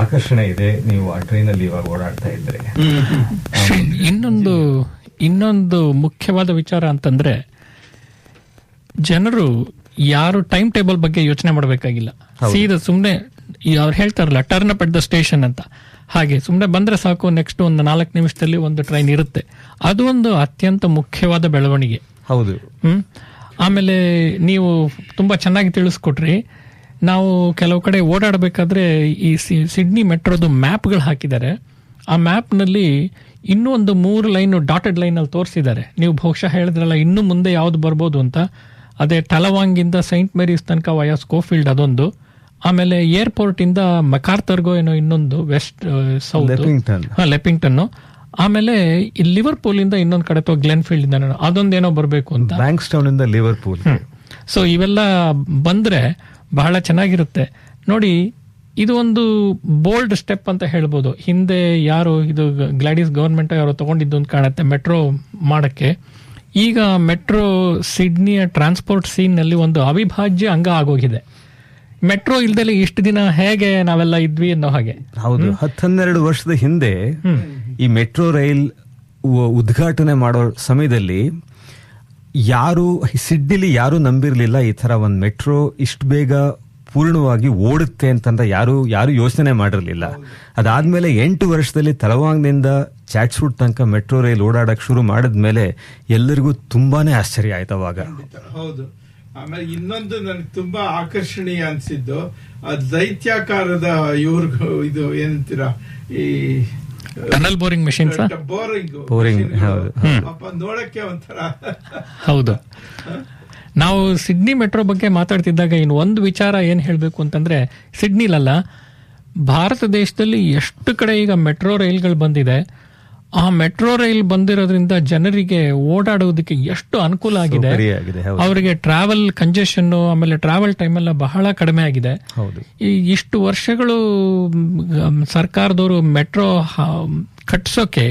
ಆಕರ್ಷಣೆ ಇದೆ. ನೀವು ಆ ಟ್ರೈನ್ ಅಲ್ಲಿ ಇವಾಗ ಓಡಾಡ್ತಾ ಇದ್ರೆ. ಇನ್ನೊಂದು ಮುಖ್ಯವಾದ ವಿಚಾರ ಅಂತಂದ್ರೆ, ಜನರು ಯಾರು ಟೈಮ್ ಟೇಬಲ್ ಬಗ್ಗೆ ಯೋಚನೆ ಮಾಡಬೇಕಾಗಿಲ್ಲ. ಸೀದಾ ಸುಮ್ನೆ ಅವ್ರು ಹೇಳ್ತಾರಲ್ಲ turn up at the station ಅಂತ, ಹಾಗೆ ಸುಮ್ನೆ ಬಂದ್ರೆ ಸಾಕು, ನೆಕ್ಸ್ಟ್ ಒಂದು 4 ನಿಮಿಷದಲ್ಲಿ ಒಂದು ಟ್ರೈನ್ ಇರುತ್ತೆ. ಅದು ಒಂದು ಅತ್ಯಂತ ಮುಖ್ಯವಾದ ಬೆಳವಣಿಗೆ. ಹೌದು. ಆಮೇಲೆ ನೀವು ತುಂಬಾ ಚೆನ್ನಾಗಿ ತಿಳಿಸ್ಕೊಟ್ರಿ. ನಾವು ಕೆಲವು ಕಡೆ ಓಡಾಡಬೇಕಾದ್ರೆ ಈ ಸಿಡ್ನಿ ಮೆಟ್ರೋದು ಮ್ಯಾಪ್ಗಳು ಹಾಕಿದ್ದಾರೆ. ಆ ಮ್ಯಾಪ್ನಲ್ಲಿ ಇನ್ನೂ ಒಂದು 3 ಲೈನ್ ಡಾಟೆಡ್ ಲೈನ್ ಅಲ್ಲಿ ತೋರಿಸಿದ್ದಾರೆ. ನೀವು ಬಹುಶಃ ಹೇಳಿದ್ರಲ್ಲ ಇನ್ನು ಮುಂದೆ ಯಾವ್ದು ಬರ್ಬೋದು ಅಂತ. ಅದೇ ಟಲವಾಂಗಿಂದ ಸೈಂಟ್ ಮೇರಿಸ್ ತನಕ ವಯಾ ಸ್ಕೋಫೀಲ್ಡ್ ಅದೊಂದು, ಆಮೇಲೆ ಏರ್ಪೋರ್ಟ್ ಇಂದ ಮೆಕಾರ್ಥರ್ಗೋ ಏನೋ ಇನ್ನೊಂದು, ವೆಸ್ಟ್ ಸೌತ್ ಲೆಪಿಂಗ್ಟನ್, ಆಮೇಲೆ ಲಿವರ್ಪೂಲ್ ಇಂದ ಇನ್ನೊಂದು ಕಡೆ ಗ್ಲೆನ್ಫೀಲ್ಡ್ ಇಂದ ಅದೊಂದೇನೋ ಬರಬೇಕು ಅಂತ, ಬ್ಯಾಂಕ್ಸ್ಟೌನ್ ಇಂದ ಲಿವರ್ಪೂಲ್. ಸೊ ಇವೆಲ್ಲ ಬಂದ್ರೆ ಬಹಳ ಚೆನ್ನಾಗಿರುತ್ತೆ ನೋಡಿ. ಇದು ಒಂದು ಬೋಲ್ಡ್ ಸ್ಟೆಪ್ ಅಂತ ಹೇಳ್ಬೋದು. ಹಿಂದೆ ಯಾರು ಇದು ಗ್ಲಾಡಿಸ್ ಗವರ್ಮೆಂಟ್ ಯಾರೋ ತಗೊಂಡಿದ್ದು ಅಂತ ಕಾಣುತ್ತೆ ಮೆಟ್ರೋ ಮಾಡಕ್ಕೆ. ಈಗ ಮೆಟ್ರೋ ಸಿಡ್ನಿಯ ಟ್ರಾನ್ಸ್ಪೋರ್ಟ್ ಸೀನ್ ನಲ್ಲಿ ಒಂದು ಅವಿಭಾಜ್ಯ ಅಂಗ ಆಗೋಗಿದೆ. ಮೆಟ್ರೋ ಇಲ್ದಲೆ ಇಷ್ಟು ದಿನ ಹೇಗೆ ನಾವೆಲ್ಲ ಇದ್ವಿ ಅನ್ನೋ ಹಾಗೆ. ಹೌದು, 10-12 ವರ್ಷದ ಹಿಂದೆ ಈ ಮೆಟ್ರೋ ರೈಲ್ ಉದ್ಘಾಟನೆ ಮಾಡೋ ಸಮಯದಲ್ಲಿ ಸಿಡ್ನಿಲಿ ಯಾರು ನಂಬಿರ್ಲಿಲ್ಲ ಈ ತರ ಒಂದ್ ಮೆಟ್ರೋ ಇಷ್ಟು ಬೇಗ ಪೂರ್ಣವಾಗಿ ಓಡುತ್ತೆ ಅಂತಂದ್ರೆ ಯಾರು ಯೋಚನೆ ಮಾಡಿರ್ಲಿಲ್ಲ. ಅದಾದ್ಮೇಲೆ 8 ವರ್ಷದಲ್ಲಿ ತಲವಾಂಗ್ನಿಂದ ಚಾಟ್ಸ್ವುಡ್ ತನಕ ಮೆಟ್ರೋ ರೈಲ್ ಓಡಾಡಕ್ ಶುರು ಮಾಡಿದ್ಮೇಲೆ ಎಲ್ಲರಿಗೂ ತುಂಬಾನೇ ಆಶ್ಚರ್ಯ ಆಯ್ತು ಅವಾಗ. ಹೌದು. ಆಮೇಲೆ ಇನ್ನೊಂದು ನನಗೆ ತುಂಬಾ ಆಕರ್ಷಣೀಯ ಅನ್ಸಿದ್ದು ದೈತ್ಯಾಕಾರದ ಇದು ಏನಂತೀರಾ, ಈ ಟನಲ್ ಬೋರಿಂಗ್ ಮೆಷಿನ್ಸ್, ಬೋರಿಂಗ್ ನೋಡಕ್ಕೆ ಒಂಥರ. ಹೌದು, ನಾವು ಸಿಡ್ನಿ ಮೆಟ್ರೋ ಬಗ್ಗೆ ಮಾತಾಡ್ತಿದ್ದಾಗ ಇನ್ನು ಒಂದು ವಿಚಾರ ಏನು ಹೇಳಬೇಕು ಅಂತಂದ್ರೆ, ಸಿಡ್ನಿಲಲ್ಲ, ಭಾರತ ದೇಶದಲ್ಲಿ ಎಷ್ಟು ಕಡೆ ಈಗ ಮೆಟ್ರೋ ರೈಲ್ಗಳು ಬಂದಿದೆ. ಆ ಮೆಟ್ರೋ ರೈಲ್ ಬಂದಿರೋದ್ರಿಂದ ಜನರಿಗೆ ಓಡಾಡೋದಕ್ಕೆ ಎಷ್ಟು ಅನುಕೂಲ ಆಗಿದೆ. ಅವರಿಗೆ ಟ್ರಾವೆಲ್ ಕಂಜೆಷನ್, ಆಮೇಲೆ ಟ್ರಾವೆಲ್ ಟೈಮ್ ಎಲ್ಲ ಬಹಳ ಕಡಿಮೆ ಆಗಿದೆ. ಈ ಇಷ್ಟು ವರ್ಷಗಳು ಸರ್ಕಾರದವರು ಮೆಟ್ರೋ ಕಟ್ಸೋಕೆ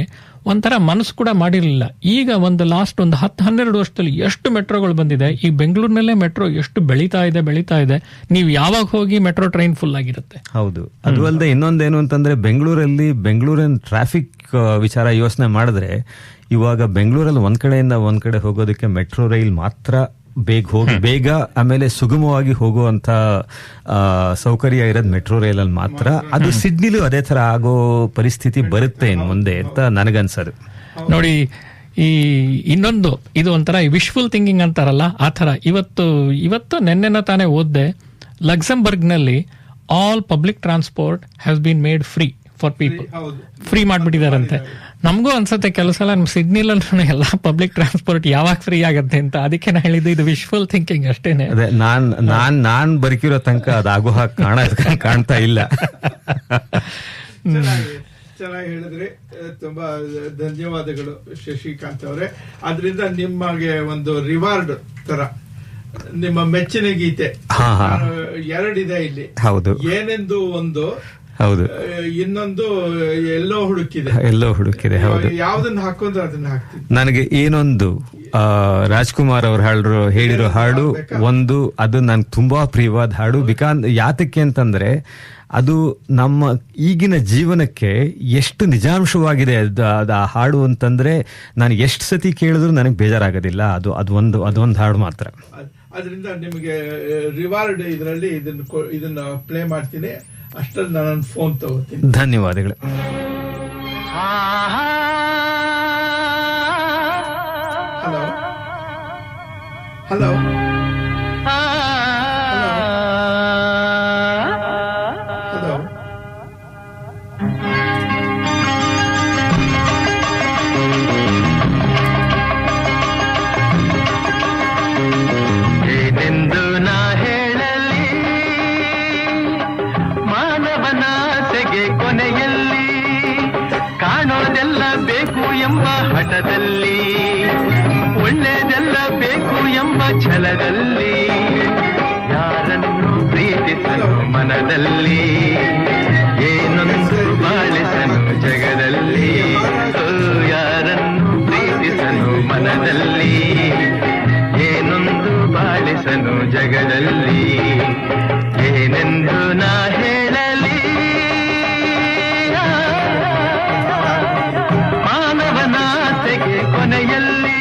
ಒಂಥರ ಮನಸ್ಸು ಕೂಡ ಮಾಡಿರಲಿಲ್ಲ. ಈಗ ಒಂದು ಲಾಸ್ಟ್ ಒಂದು 10-12 ವರ್ಷದಲ್ಲಿ ಎಷ್ಟು ಮೆಟ್ರೋಗಳು ಬಂದಿದೆ. ಈ ಬೆಂಗಳೂರಿನಲ್ಲೇ ಮೆಟ್ರೋ ಎಷ್ಟು ಬೆಳೀತಾ ಇದೆ. ನೀವು ಯಾವಾಗ ಹೋಗಿ ಮೆಟ್ರೋ ಟ್ರೈನ್ ಫುಲ್ ಆಗಿರುತ್ತೆ. ಹೌದು. ಅದು ಅಲ್ಲದೆ ಇನ್ನೊಂದೇನು ಅಂತಂದ್ರೆ, ಬೆಂಗಳೂರಿನ ಟ್ರಾಫಿಕ್ ವಿಚಾರ ಯೋಚನೆ ಮಾಡಿದ್ರೆ, ಇವಾಗ ಬೆಂಗಳೂರಲ್ಲಿ ಒಂದ್ ಕಡೆಯಿಂದ ಒಂದ್ ಕಡೆ ಹೋಗೋದಕ್ಕೆ ಮೆಟ್ರೋ ರೈಲ್ ಮಾತ್ರ ಬೇಗ ಆಮೇಲೆ ಸುಗಮವಾಗಿ ಹೋಗುವಂತ ಸೌಕರ್ಯ ಇರೋದು ಮೆಟ್ರೋ ರೈಲ್ ಅಲ್ಲಿ ಮಾತ್ರ. ಅದು ಸಿಡ್ನಿಲೂ ಅದೇ ತರ ಆಗೋ ಪರಿಸ್ಥಿತಿ ಬರುತ್ತೆ ಇನ್ ಮುಂದೆ ಅಂತ ನನಗನ್ಸದು. ನೋಡಿ, ಈ ಇನ್ನೊಂದು ಇದು ಒಂಥರ ವಿಶ್ಫುಲ್ ಥಿಂಕಿಂಗ್ ಅಂತಾರಲ್ಲ, ಆ ಥರ ಇವತ್ತು ನೆನ್ನೆನ ತಾನೇ ಓದ್ದೆ, ಲಕ್ಸಂಬರ್ಗ್ ನಲ್ಲಿ all public transport has been made free for people. Free ಮಾಡ್ಬಿಟ್ಟಿದಾರಂತೆ. ನಮಗೂ ಅನ್ಸುತ್ತೆ ಕೆಲವು ಸಲ ನಮ್ಮ ಸಿಡ್ನಿಲೂ ಎಲ್ಲ ಪಬ್ಲಿಕ್ ಟ್ರಾನ್ಸ್ಪೋರ್ಟ್ ಯಾವಾಗ ಫ್ರೀ ಆಗತ್ತೆ ಅಂತ. ಅದಕ್ಕೆ ನಾ ಹೇಳಿದ್ದು ಇದು ವಿಶ್ಫುಲ್ ಥಿಂಕಿಂಗ್ ಅಷ್ಟೇನೆ. ಅದೇ ನಾನ್ ಬದುಕಿರೋ ತನಕ ಅದಾಗೋ ಹಾಗೆ ಕಾಣ್ತಾ ಇಲ್ಲ. ಚೆನ್ನಾಗಿ ಹೇಳಿದ್ರಿ, ತುಂಬಾ ಧನ್ಯವಾದಗಳು ಶಶಿಕಾಂತ್ ಅವರೇ. ಅದರಿಂದ ನಿಮಗೆ ಒಂದು ರಿವಾರ್ಡ್ ತರ ನಿಮ್ಮ ಮೆಚ್ಚಿನ ಗೀತೆ 2 ಇದೆ ಇಲ್ಲಿ. ಹೌದು. ಏನೆಂದು ಒಂದು, ಹೌದು, ಇನ್ನೊಂದು ಎಲ್ಲೋ ಹುಡುಕಿದೆ. ಹೌದು. ಯಾವ್ದನ್ನ ಹಾಕೊಂಡ್ರೆ ಅದನ್ನ ಹಾಕ್ತೀನಿ. ನನಗೆ ಏನೊಂದು ರಾಜ್ಕುಮಾರ್ ಅವ್ರ ಹೇಳಿರೋ ಹಾಡು ಒಂದು, ಅದು ನನ್ಗೆ ತುಂಬಾ ಪ್ರಿಯವಾದ ಹಾಡು. ಯಾತಕ್ಕೆ ಅಂತಂದ್ರೆ, ಅದು ನಮ್ಮ ಈಗಿನ ಜೀವನಕ್ಕೆ ಎಷ್ಟು ನಿಜಾಂಶವಾಗಿದೆ ಆ ಹಾಡು ಅಂತಂದ್ರೆ, ನಾನು ಎಷ್ಟು ಸತಿ ಕೇಳಿದ್ರು ನನಗೆ ಬೇಜಾರಾಗೋದಿಲ್ಲ. ಅದೊಂದು ಹಾಡು ಮಾತ್ರ. ಅದರಿಂದ ನಿಮಗೆ ರಿವಾರ್ಡ್ ಇದರಲ್ಲಿ ಇದನ್ನ ಪ್ಲೇ ಮಾಡ್ತೀನಿ. ಅಷ್ಟರಲ್ಲಿ ನಾನು ಫೋನ್ ತಗೋತೀನಿ. ಧನ್ಯವಾದಗಳು. Hello hello hello. ಏನೆಂದು ನಾ ಹೇಳಲಿ ಮಾನವನಾಸೆಗೆ ಕೊನೆಯಲ್ಲಿ, ಕಾಣೋದೆಲ್ಲ ಬೇಕು ಎಂಬ ಹಠದಲ್ಲಿ, ಒಳ್ಳೆಯದೆಲ್ಲ ಬೇಕು ಎಂಬ ಛಲದಲ್ಲಿ, ಯಾರನ್ನು ಪ್ರೀತಿಸಲು ಮನದಲ್ಲಿ, ಏನೊಂದು ಬಾಳಿಸನು ಜಗದಲ್ಲಿ, ಯಾರನ್ನು ಪ್ರೀತಿಸನು ಮನದಲ್ಲಿ, ಏನೊಂದು ಬಾಳಿಸನು ಜಗದಲ್ಲಿ, ಏನೆಂದು ನಾ ಹೇಳಲಿ ಮಾನವನಾಸೆಗೆ ಕೊನೆಯಲ್ಲಿ.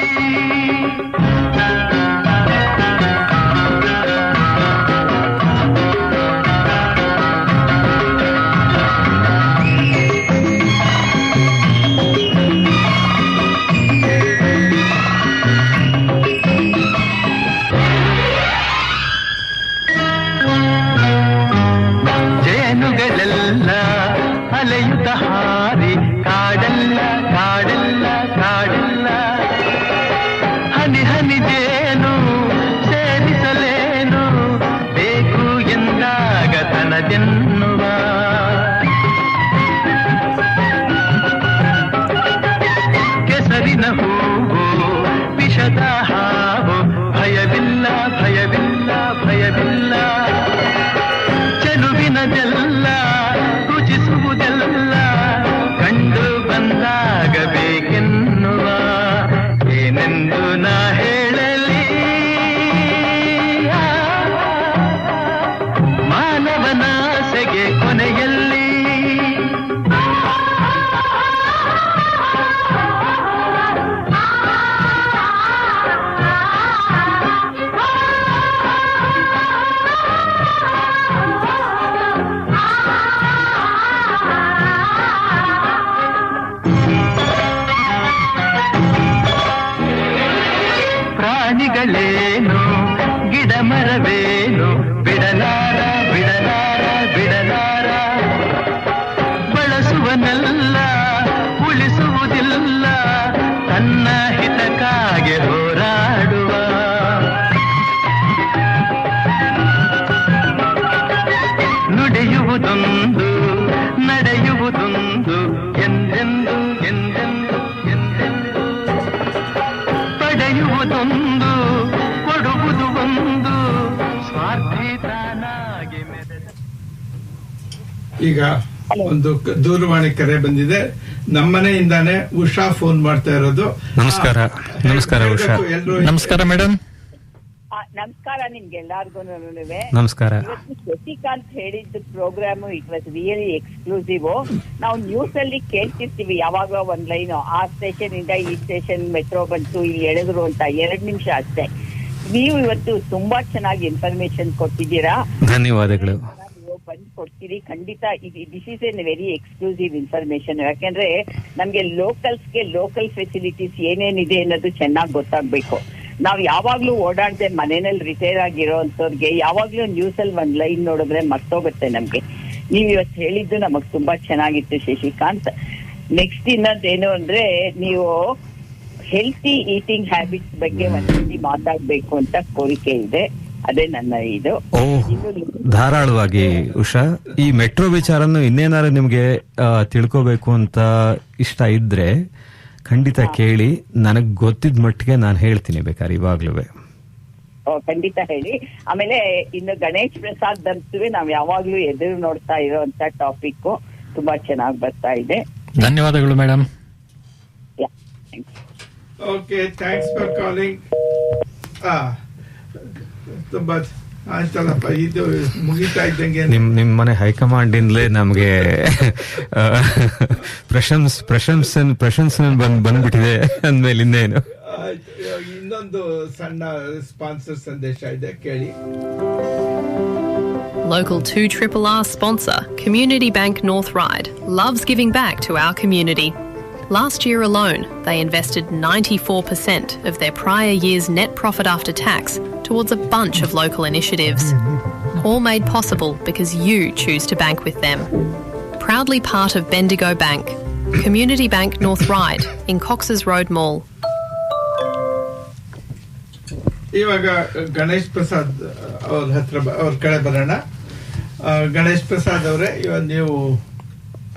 ಪಡೆಯುವುದೊಂದು ಎಂದೆಂದು ಎಂದೆಂದು ಎಂದೆಂದು ಪಡೆಯುವುದೊಂದು ಕೊಡುವುದು ಒಂದು ಸ್ವಾರ್ಥಿ ತಾನಾಗಿ ಮೆರೆದ. ಈಗ ಒಂದು ದೂರವಾಣಿ ಕರೆ ಬಂದಿದೆ. ನಮ್ಮನೆಯಿಂದಾನೆ ಉಷಾ ಫೋನ್ ಮಾಡ್ತಾ ಇರೋದು. ನಮಸ್ಕಾರ. ನಮಸ್ಕಾರ ಉಷಾ. ನಮಸ್ಕಾರ ಮೇಡಮ್. ನಮಸ್ಕಾರ ನಿಮ್ಗೆಲ್ಲಾರ್ಗು. ನಮಸ್ಕಾರ. ಇವತ್ತು ಶಶಿಕಾಂತ್ ಹೇಳಿದ್ದು programme it was really exclusive. ನಾವು ನ್ಯೂಸ್ ಅಲ್ಲಿ ಕೇಳ್ತಿರ್ತೀವಿ ಯಾವಾಗಲೂ ಒಂದ್ ಲೈನ್, ಆ ಸ್ಟೇಷನ್ ಇಂದ ಈ ಸ್ಟೇಷನ್ ಮೆಟ್ರೋ ಬಂತು, ಇಲ್ಲಿ ಎಳೆದ್ರು ಅಂತ 2 ನಿಮಿಷ ಅಷ್ಟೇ. ನೀವು ಇವತ್ತು ತುಂಬಾ ಚೆನ್ನಾಗಿ ಇನ್ಫಾರ್ಮೇಶನ್ ಕೊಟ್ಟಿದ್ದೀರಾ. ಧನ್ಯವಾದಗಳು. ಬಂದು ಕೊಡ್ತೀರಿ ಖಂಡಿತ. This is N very exclusive information. ಯಾಕಂದ್ರೆ ನಮ್ಗೆ ಲೋಕಲ್ಸ್ಗೆ ಲೋಕಲ್ ಫೆಸಿಲಿಟೀಸ್ ಏನೇನಿದೆ ಅನ್ನೋದು ಚೆನ್ನಾಗಿ ಗೊತ್ತಾಗ್ಬೇಕು. ನಾವ್ ಯಾವಾಗ್ಲೂ ಓಡಾಡದೆ ಮನೆಯಲ್ಲಿ ರಿಟೈರ್ ಆಗಿರೋ ಅಂತವ್ರಿಗೆ ಯಾವಾಗ್ಲೂ ನ್ಯೂಸ್ ಅಲ್ಲಿ ಒಂದ್ ಲೈನ್ ನೋಡಿದ್ರೆ ಮರ್ತೋಗುತ್ತೆ ನಮ್ಗೆ. ನೀವ್ ಇವತ್ತು ಹೇಳಿದ್ದು ನಮಗ್ ತುಂಬಾ ಚೆನ್ನಾಗಿತ್ತು ಶಶಿಕಾಂತ್. ನೆಕ್ಸ್ಟ್ ಇನ್ನೊಂದೇನು ಅಂದ್ರೆ, ನೀವು ಹೆಲ್ತಿ ಈಟಿಂಗ್ ಹ್ಯಾಬಿಟ್ಸ್ ಬಗ್ಗೆ ಒಂದ್ಸತಿ ಮಾತಾಡ್ಬೇಕು ಅಂತ ಕೋರಿಕೆ ಇದೆ. ಅದೇ ನನ್ನ ಇದು. ಧಾರಾಳವಾಗಿ ಉಷಾ. ಈ ಮೆಟ್ರೋ ವಿಚಾರನು ಇನ್ನೇನಾದ್ರು ನಿಮ್ಗೆ ತಿಳ್ಕೋಬೇಕು ಅಂತ ಇಷ್ಟ ಇದ್ರೆ ಖಂಡಿತ ಕೇಳಿ. ನನಗ್ ಗೊತ್ತಿದ್ ಮಟ್ಟಿಗೆ ನಾನು ಹೇಳ್ತೀನಿ ಬೇಕಾದ್ರೆ ಇವಾಗ್ಲೂ. ಖಂಡಿತ ಹೇಳಿ. ಆಮೇಲೆ ಇನ್ನು ಗಣೇಶ್ ಪ್ರಸಾದ್ ದಂತುವೆ ನಾವ್ ಯಾವಾಗ್ಲೂ ಎದುರು ನೋಡ್ತಾ ಇರೋಂತ ಟಾಪಿಕ್ ತುಂಬಾ ಚೆನ್ನಾಗಿ ಬರ್ತಾ ಇದೆ. ಧನ್ಯವಾದಗಳು madam. Okay, thanks for calling. ತುಂಬಾ ಆಯ್ತಲ್ಲಪ್ಪ, ಇದು ಮುಗಿತಾ ಇದ್ದಂಗೆ ನಿಮ್ ಮನೆ ಹೈಕಮಾಂಡ್ ಇಂದಲೇ ನಮ್ಗೆ ಪ್ರಶಂಸನೆ ಬಂದ್ಬಿಟ್ಟಿದೆ ಅಂದ್ಮೇಲೆ ಇನ್ನೇನು. ಇನ್ನೊಂದು ಸಣ್ಣ ಸ್ಪಾನ್ಸರ್ ಸಂದೇಶ ಇದೆ, ಕೇಳಿ. Local 2RRR sponsor, Community Bank North Ryde, loves giving back to our community. Last year alone, they invested 94% of their prior year's net profit after tax towards a bunch of local initiatives. All made possible because you choose to bank with them. Proudly part of Bendigo Bank, Community Bank North Ryde in Cox's Road Mall. ಇವಾಗ ಗಣೇಶ್ ಪ್ರಸಾದ್ ಅವ್ರ ಕಡೆ ಬರೋಣ. ಗಣೇಶ್ ಪ್ರಸಾದ್ ಅವರೇ, ಇವಾಗ ನೀವು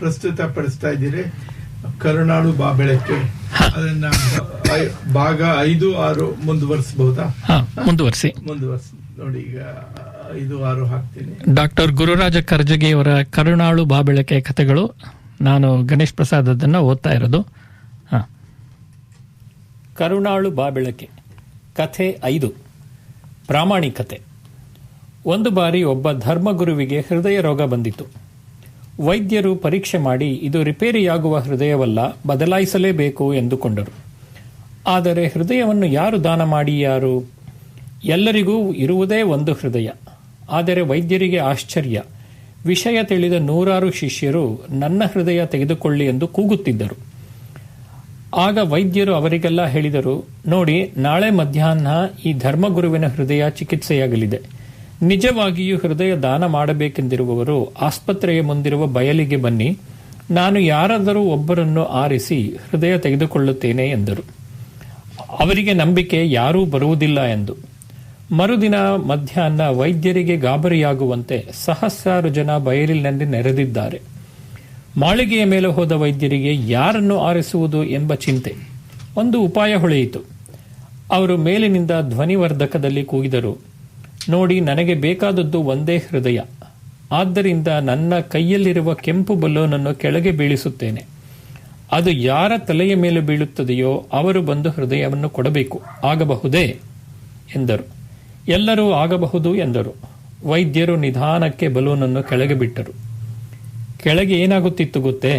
ಪ್ರಸ್ತುತ ಪಡಿಸ್ತಾ ಇದ್ದೀರಿ ಕರುಣಾಳು ಬಾಬೆಳಕೆ. ಅದನ್ನ ಭಾಗ 5, 6 ಮುಂದುವರಿಸಬಹುದಾ? ಮುಂದುವರಿಸಿ ನೋಡಿ. ಈಗ 5, 6 ಹಾಕ್ತೀನಿ. ಡಾಕ್ಟರ್ ಗುರುರಾಜ ಕರ್ಜಗಿಯವರ ಕರುಣಾಳು ಬಾಬೆಳಕೆ ಕಥೆಗಳು. ನಾನು ಗಣೇಶ್ ಪ್ರಸಾದ್ ಅದನ್ನ ಓದ್ತಾ ಇರೋದು. ಕರುಣಾಳು ಬಾಬೆಳಕೆ ಕಥೆ 5. ಪ್ರಾಮಾಣಿಕತೆ. ಒಂದು ಬಾರಿ ಒಬ್ಬ ಧರ್ಮಗುರುವಿಗೆ ಹೃದಯ ರೋಗ ಬಂದಿತು. ವೈದ್ಯರು ಪರೀಕ್ಷೆ ಮಾಡಿ ಇದು ರಿಪೇರಿಯಾಗುವ ಹೃದಯವಲ್ಲ, ಬದಲಾಯಿಸಲೇಬೇಕು ಎಂದುಕೊಂಡರು. ಆದರೆ ಹೃದಯವನ್ನು ಯಾರು ದಾನ ಮಾಡಿಯಾರು? ಎಲ್ಲರಿಗೂ ಇರುವುದೇ ಒಂದು ಹೃದಯ. ಆದರೆ ವೈದ್ಯರಿಗೆ ಆಶ್ಚರ್ಯ. ವಿಷಯ ತಿಳಿದ 100 ಶಿಷ್ಯರು ನನ್ನ ಹೃದಯ ತೆಗೆದುಕೊಳ್ಳಿ ಎಂದು ಕೂಗುತ್ತಿದ್ದರು. ಆಗ ವೈದ್ಯರು ಅವರಿಗೆಲ್ಲ ಹೇಳಿದರು, ನೋಡಿ, ನಾಳೆ ಮಧ್ಯಾಹ್ನ ಈ ಧರ್ಮಗುರುವಿನ ಹೃದಯ ಚಿಕಿತ್ಸೆಯಾಗಲಿದೆ. ನಿಜವಾಗಿಯೂ ಹೃದಯ ದಾನ ಮಾಡಬೇಕೆಂದಿರುವವರು ಆಸ್ಪತ್ರೆಯ ಮುಂದಿರುವ ಬಯಲಿಗೆ ಬನ್ನಿ, ನಾನು ಯಾರಾದರೂ ಒಬ್ಬರನ್ನು ಆರಿಸಿ ಹೃದಯ ತೆಗೆದುಕೊಳ್ಳುತ್ತೇನೆ ಎಂದರು. ಅವರಿಗೆ ನಂಬಿಕೆ ಯಾರೂ ಬರುವುದಿಲ್ಲ ಎಂದು. ಮರುದಿನ ಮಧ್ಯಾಹ್ನ ವೈದ್ಯರಿಗೆ ಗಾಬರಿಯಾಗುವಂತೆ ಸಹಸ್ರಾರು ಜನ ಬಯಲಿನಲ್ಲಿ ನೆರೆದಿದ್ದಾರೆ. ಮಾಳಿಗೆಯ ಮೇಲೆ ಹೋದ ವೈದ್ಯರಿಗೆ ಯಾರನ್ನು ಆರಿಸುವುದು ಎಂಬ ಚಿಂತೆ. ಒಂದು ಉಪಾಯ ಹೊಳೆಯಿತು. ಅವರು ಮೇಲಿನಿಂದ ಧ್ವನಿವರ್ಧಕದಲ್ಲಿ ಕೂಗಿದರು, ನೋಡಿ, ನನಗೆ ಬೇಕಾದದ್ದು ಒಂದೇ ಹೃದಯ. ಆದ್ದರಿಂದ ನನ್ನ ಕೈಯಲ್ಲಿರುವ ಕೆಂಪು ಬಲೂನನ್ನು ಕೆಳಗೆ ಬೀಳಿಸುತ್ತೇನೆ. ಅದು ಯಾರ ತಲೆಯ ಮೇಲೆ ಬೀಳುತ್ತದೆಯೋ ಅವರು ಬಂದು ಹೃದಯವನ್ನು ಕೊಡಬೇಕು. ಆಗಬಹುದೇ ಎಂದರು. ಎಲ್ಲರೂ ಆಗಬಹುದು ಎಂದರು. ವೈದ್ಯರು ನಿಧಾನಕ್ಕೆ ಬಲೂನನ್ನು ಕೆಳಗೆ ಬಿಟ್ಟರು. ಕೆಳಗೆ ಏನಾಗುತ್ತಿತ್ತು ಗೊತ್ತೇ?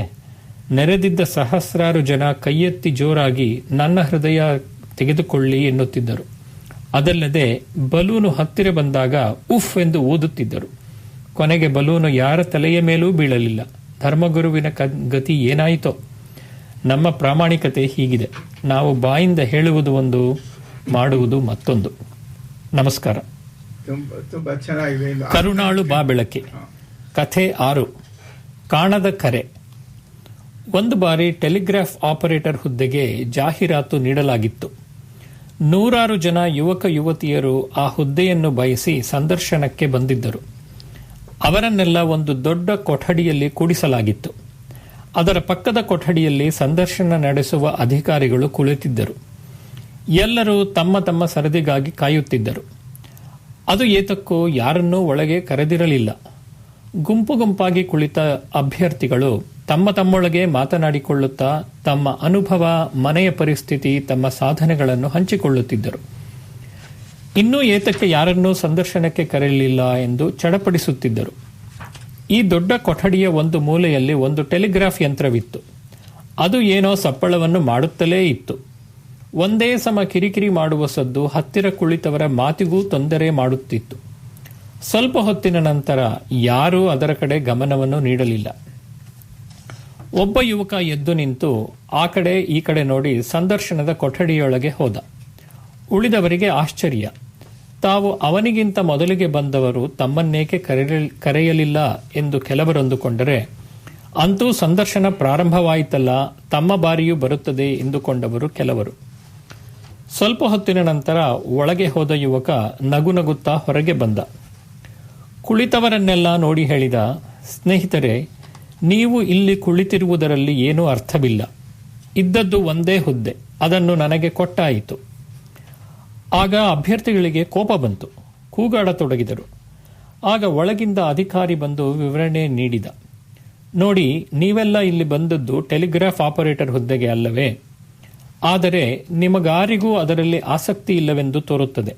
ನೆರೆದಿದ್ದ ಸಹಸ್ರಾರು ಜನ ಕೈಯೆತ್ತಿ ಜೋರಾಗಿ ನನ್ನ ಹೃದಯ ತೆಗೆದುಕೊಳ್ಳಿ ಎನ್ನುತ್ತಿದ್ದರು. ಅದಲ್ಲದೆ ಬಲೂನು ಹತ್ತಿರ ಬಂದಾಗ ಉಫ್ ಎಂದು ಊದುತ್ತಿದ್ದರು. ಕೊನೆಗೆ ಬಲೂನು ಯಾರ ತಲೆಯ ಮೇಲೂ ಬೀಳಲಿಲ್ಲ. ಧರ್ಮಗುರುವಿನ ಗತಿ ಏನಾಯಿತೋ? ನಮ್ಮ ಪ್ರಾಮಾಣಿಕತೆ ಹೀಗಿದೆ. ನಾವು ಬಾಯಿಂದ ಹೇಳುವುದು ಒಂದು, ಮಾಡುವುದು ಮತ್ತೊಂದು. ನಮಸ್ಕಾರ. ತುಂಬಾ ಚೆನ್ನಾಗಿದೆ. ಕರುಣಾಳು ಬಾಬೆಳಕೆ ಕಥೆ 6. ಕಾಣದ ಕರೆ. ಒಂದು ಬಾರಿ ಟೆಲಿಗ್ರಾಫ್ ಆಪರೇಟರ್ ಹುದ್ದೆಗೆ ಜಾಹೀರಾತು ನೀಡಲಾಗಿತ್ತು. 100 ಜನ ಯುವಕ ಯುವತಿಯರು ಆ ಹುದ್ದೆಯನ್ನು ಬಯಸಿ ಸಂದರ್ಶನಕ್ಕೆ ಬಂದಿದ್ದರು. ಅವರನ್ನೆಲ್ಲ ಒಂದು ದೊಡ್ಡ ಕೊಠಡಿಯಲ್ಲಿ ಕೂಡಿಸಲಾಗಿತ್ತು. ಅದರ ಪಕ್ಕದ ಕೊಠಡಿಯಲ್ಲಿ ಸಂದರ್ಶನ ನಡೆಸುವ ಅಧಿಕಾರಿಗಳು ಕುಳಿತಿದ್ದರು. ಎಲ್ಲರೂ ತಮ್ಮ ತಮ್ಮ ಸರದಿಗಾಗಿ ಕಾಯುತ್ತಿದ್ದರು. ಅದು ಏತಕ್ಕೋ ಯಾರನ್ನೂ ಒಳಗೆ ಕರೆದಿರಲಿಲ್ಲ. ಗುಂಪು ಗುಂಪಾಗಿ ಕುಳಿತ ಅಭ್ಯರ್ಥಿಗಳು ತಮ್ಮ ತಮ್ಮೊಳಗೆ ಮಾತನಾಡಿಕೊಳ್ಳುತ್ತಾ ತಮ್ಮ ಅನುಭವ, ಮನೆಯ ಪರಿಸ್ಥಿತಿ, ತಮ್ಮ ಸಾಧನೆಗಳನ್ನು ಹಂಚಿಕೊಳ್ಳುತ್ತಿದ್ದರು. ಇನ್ನೂ ಏತಕ್ಕೆ ಯಾರನ್ನೂ ಸಂದರ್ಶನಕ್ಕೆ ಕರೆಯಲಿಲ್ಲ ಎಂದು ಚಡಪಡಿಸುತ್ತಿದ್ದರು. ಈ ದೊಡ್ಡ ಕೊಠಡಿಯ ಒಂದು ಮೂಲೆಯಲ್ಲಿ ಒಂದು ಟೆಲಿಗ್ರಾಫ್ ಯಂತ್ರವಿತ್ತು. ಅದು ಏನೋ ಸಪ್ಪಳವನ್ನು ಮಾಡುತ್ತಲೇ ಇತ್ತು. ಒಂದೇ ಸಮ ಕಿರಿಕಿರಿ ಮಾಡುವ ಸದ್ದು ಹತ್ತಿರ ಕುಳಿತವರ ಮಾತಿಗೂ ತೊಂದರೆ ಮಾಡುತ್ತಿತ್ತು. ಸ್ವಲ್ಪ ಹೊತ್ತಿನ ನಂತರ ಯಾರೂ ಅದರ ಕಡೆ ಗಮನವನ್ನು ನೀಡಲಿಲ್ಲ. ಒಬ್ಬ ಯುವಕ ಎದ್ದು ನಿಂತು ಆ ಕಡೆ ಈ ಕಡೆ ನೋಡಿ ಸಂದರ್ಶನದ ಕೊಠಡಿಯೊಳಗೆ ಹೋದ. ಉಳಿದವರಿಗೆ ಆಶ್ಚರ್ಯ. ತಾವು ಅವನಿಗಿಂತ ಮೊದಲಿಗೆ ಬಂದವರು ತಮ್ಮನ್ನೇಕೆ ಕರೆಯಲಿಲ್ಲ ಎಂದು ಕೆಲವರಂದುಕೊಂಡರೆ, ಅಂತೂ ಸಂದರ್ಶನ ಪ್ರಾರಂಭವಾಯಿತಲ್ಲ, ತಮ್ಮ ಬಾರಿಯೂ ಬರುತ್ತದೆ ಎಂದುಕೊಂಡವರು ಕೆಲವರು. ಸ್ವಲ್ಪ ಹೊತ್ತಿನ ನಂತರ ಒಳಗೆ ಹೋದ ಯುವಕ ನಗುನಗುತ್ತಾ ಹೊರಗೆ ಬಂದ. ಕುಳಿತವರನ್ನೆಲ್ಲ ನೋಡಿ ಹೇಳಿದ, ಸ್ನೇಹಿತರೆ, ನೀವು ಇಲ್ಲಿ ಕುಳಿತಿರುವುದರಲ್ಲಿ ಏನೂ ಅರ್ಥವಿಲ್ಲ. ಇದ್ದದ್ದು ಒಂದೇ ಹುದ್ದೆ, ಅದನ್ನು ನನಗೆ ಕೊಟ್ಟಾಯಿತು. ಆಗ ಅಭ್ಯರ್ಥಿಗಳಿಗೆ ಕೋಪ ಬಂತು. ಕೂಗಾಡತೊಡಗಿದರು. ಆಗ ಒಳಗಿಂದ ಅಧಿಕಾರಿ ಬಂದು ವಿವರಣೆ ನೀಡಿದ. ನೋಡಿ, ನೀವೆಲ್ಲ ಇಲ್ಲಿ ಬಂದದ್ದು ಟೆಲಿಗ್ರಾಫ್ ಆಪರೇಟರ್ ಹುದ್ದೆಗೆ ಅಲ್ಲವೇ? ಆದರೆ ನಿಮಗಾರಿಗೂ ಅದರಲ್ಲಿ ಆಸಕ್ತಿ ಇಲ್ಲವೆಂದು ತೋರುತ್ತದೆ.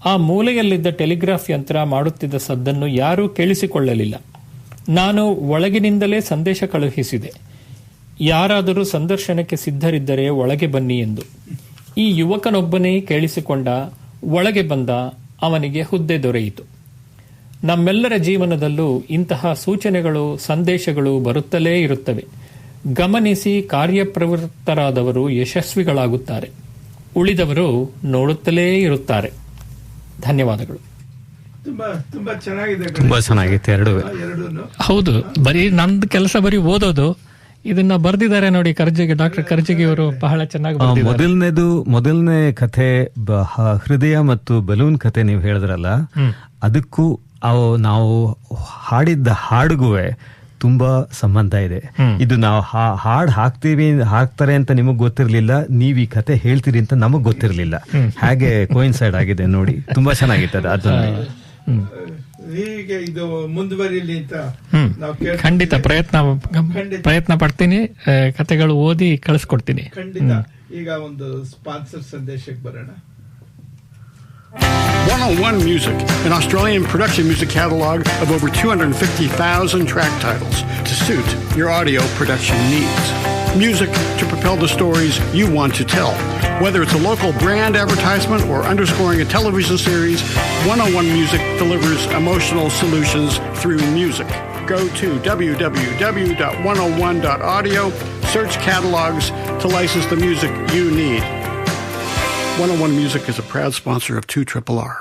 ಆ ಮೂಲೆಯಲ್ಲಿದ್ದ ಟೆಲಿಗ್ರಾಫ್ ಯಂತ್ರ ಮಾಡುತ್ತಿದ್ದ ಸದ್ದನ್ನು ಯಾರೂ ಕೇಳಿಸಿಕೊಳ್ಳಲಿಲ್ಲ. ನಾನು ಒಳಗಿನಿಂದಲೇ ಸಂದೇಶ ಕಳುಹಿಸಿದೆ, ಯಾರಾದರೂ ಸಂದರ್ಶನಕ್ಕೆ ಸಿದ್ಧರಿದ್ದರೆ ಒಳಗೆ ಬನ್ನಿ ಎಂದು. ಈ ಯುವಕನೊಬ್ಬನೇ ಕೇಳಿಸಿಕೊಂಡ, ಒಳಗೆ ಬಂದ, ಅವನಿಗೆ ಹುದ್ದೆ ದೊರೆಯಿತು. ನಮ್ಮೆಲ್ಲರ ಜೀವನದಲ್ಲೂ ಇಂತಹ ಸೂಚನೆಗಳು, ಸಂದೇಶಗಳು ಬರುತ್ತಲೇ ಇರುತ್ತವೆ. ಗಮನಿಸಿ ಕಾರ್ಯಪ್ರವೃತ್ತರಾದವರು ಯಶಸ್ವಿಗಳಾಗುತ್ತಾರೆ, ಉಳಿದವರು ನೋಡುತ್ತಲೇ ಇರುತ್ತಾರೆ. ಧನ್ಯವಾದಗಳು. ತುಂಬಾ ಚೆನ್ನಾಗಿದೆ. ತುಂಬಾ ಚೆನ್ನಾಗಿತ್ತು ಎರಡೂ. ಹೌದು, ಬರೀ ನಂದು ಕೆಲಸ ಬರೀ ಓದೋದು. ಇದನ್ನ ಬರ್ದಿದ್ದಾರೆ ನೋಡಿ ಡಾಕ್ಟರ್ ಕರ್ಜಗಿ ಅವರು, ಬಹಳ ಚೆನ್ನಾಗಿ. ಮೊದಲನೇ ಕಥೆ ಹೃದಯ ಮತ್ತು ಬಲೂನ್ ಕಥೆ ನೀವು ಹೇಳಿದ್ರಲ್ಲ, ಅದಕ್ಕೂ ನಾವು ಹಾಡಿದ್ದ ಹಾಡುಗುವೆ ತುಂಬಾ ಸಂಬಂಧ ಇದೆ. ಇದು ನಾವು ಹಾಡ್ ಹಾಕ್ತಾರೆ ಅಂತ ನಿಮಗ್ ಗೊತ್ತಿರ್ಲಿಲ್ಲ, ನೀವ್ ಈ ಕತೆ ಹೇಳ್ತೀರಿ ಅಂತ ನಮಗ್ ಗೊತ್ತಿರ್ಲಿಲ್ಲ. ಹಾಗೆ ಕೋಯಿನ್ಸೈಡ್ ಆಗಿದೆ ನೋಡಿ, ತುಂಬಾ ಚೆನ್ನಾಗಿರ್ತದೆ ಅದನ್ನ. ಹೀಗೆ ಇದು ಮುಂದುವರಿಲಿ ಅಂತ ನಾವು ಖಂಡಿತ ಪ್ರಯತ್ನ ಪಡ್ತೀನಿ. ಕತೆಗಳು ಓದಿ ಕಳಿಸ್ಕೊಡ್ತೀನಿ. ಖಂಡಿತ. ಈಗ ಒಂದು ಸ್ಪಾನ್ಸರ್ ಸಂದೇಶಕ್ಕೆ ಬರೋಣ. 101 Music, an Australian production music catalog of over 250,000 track titles to suit your audio production needs. Music to propel the stories you want to tell. Whether it's a local brand advertisement or underscoring a television series, 101 Music delivers emotional solutions through music. Go to www.101.audio, search catalogs to license the music you need. 101 Music is a proud sponsor of 2RRR.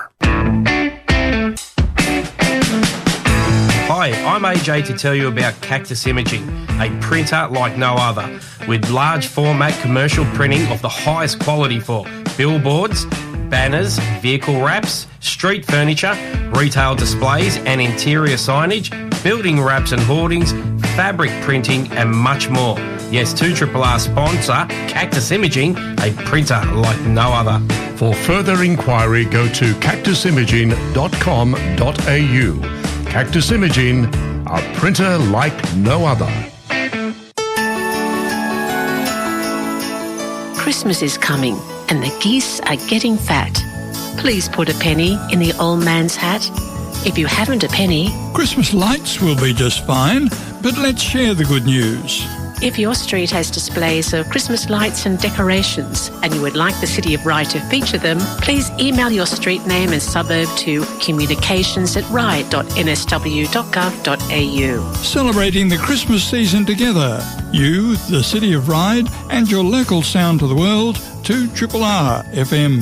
Hi, I'm AJ to tell you about Cactus Imaging, a printer like no other, with large format commercial printing of the highest quality for billboards, banners, vehicle wraps, street furniture, retail displays and interior signage, building wraps and hoardings, fabric printing and much more. Yes, 2RRR sponsor Cactus Imaging, a printer like no other. For further inquiry, go to cactusimaging.com.au. Cactus Imaging, a printer like no other. Christmas is coming and the geese are getting fat. Please put a penny in the old man's hat. If you haven't a penny... Christmas lights will be just fine, but let's share the good news. If your street has displays of Christmas lights and decorations and you would like the City of Ryde to feature them, please email your street name and suburb to communications@ryde.nsw.gov.au. Celebrating the Christmas season together. You, the City of Ryde, and your local sound to the world, 2RRR FM.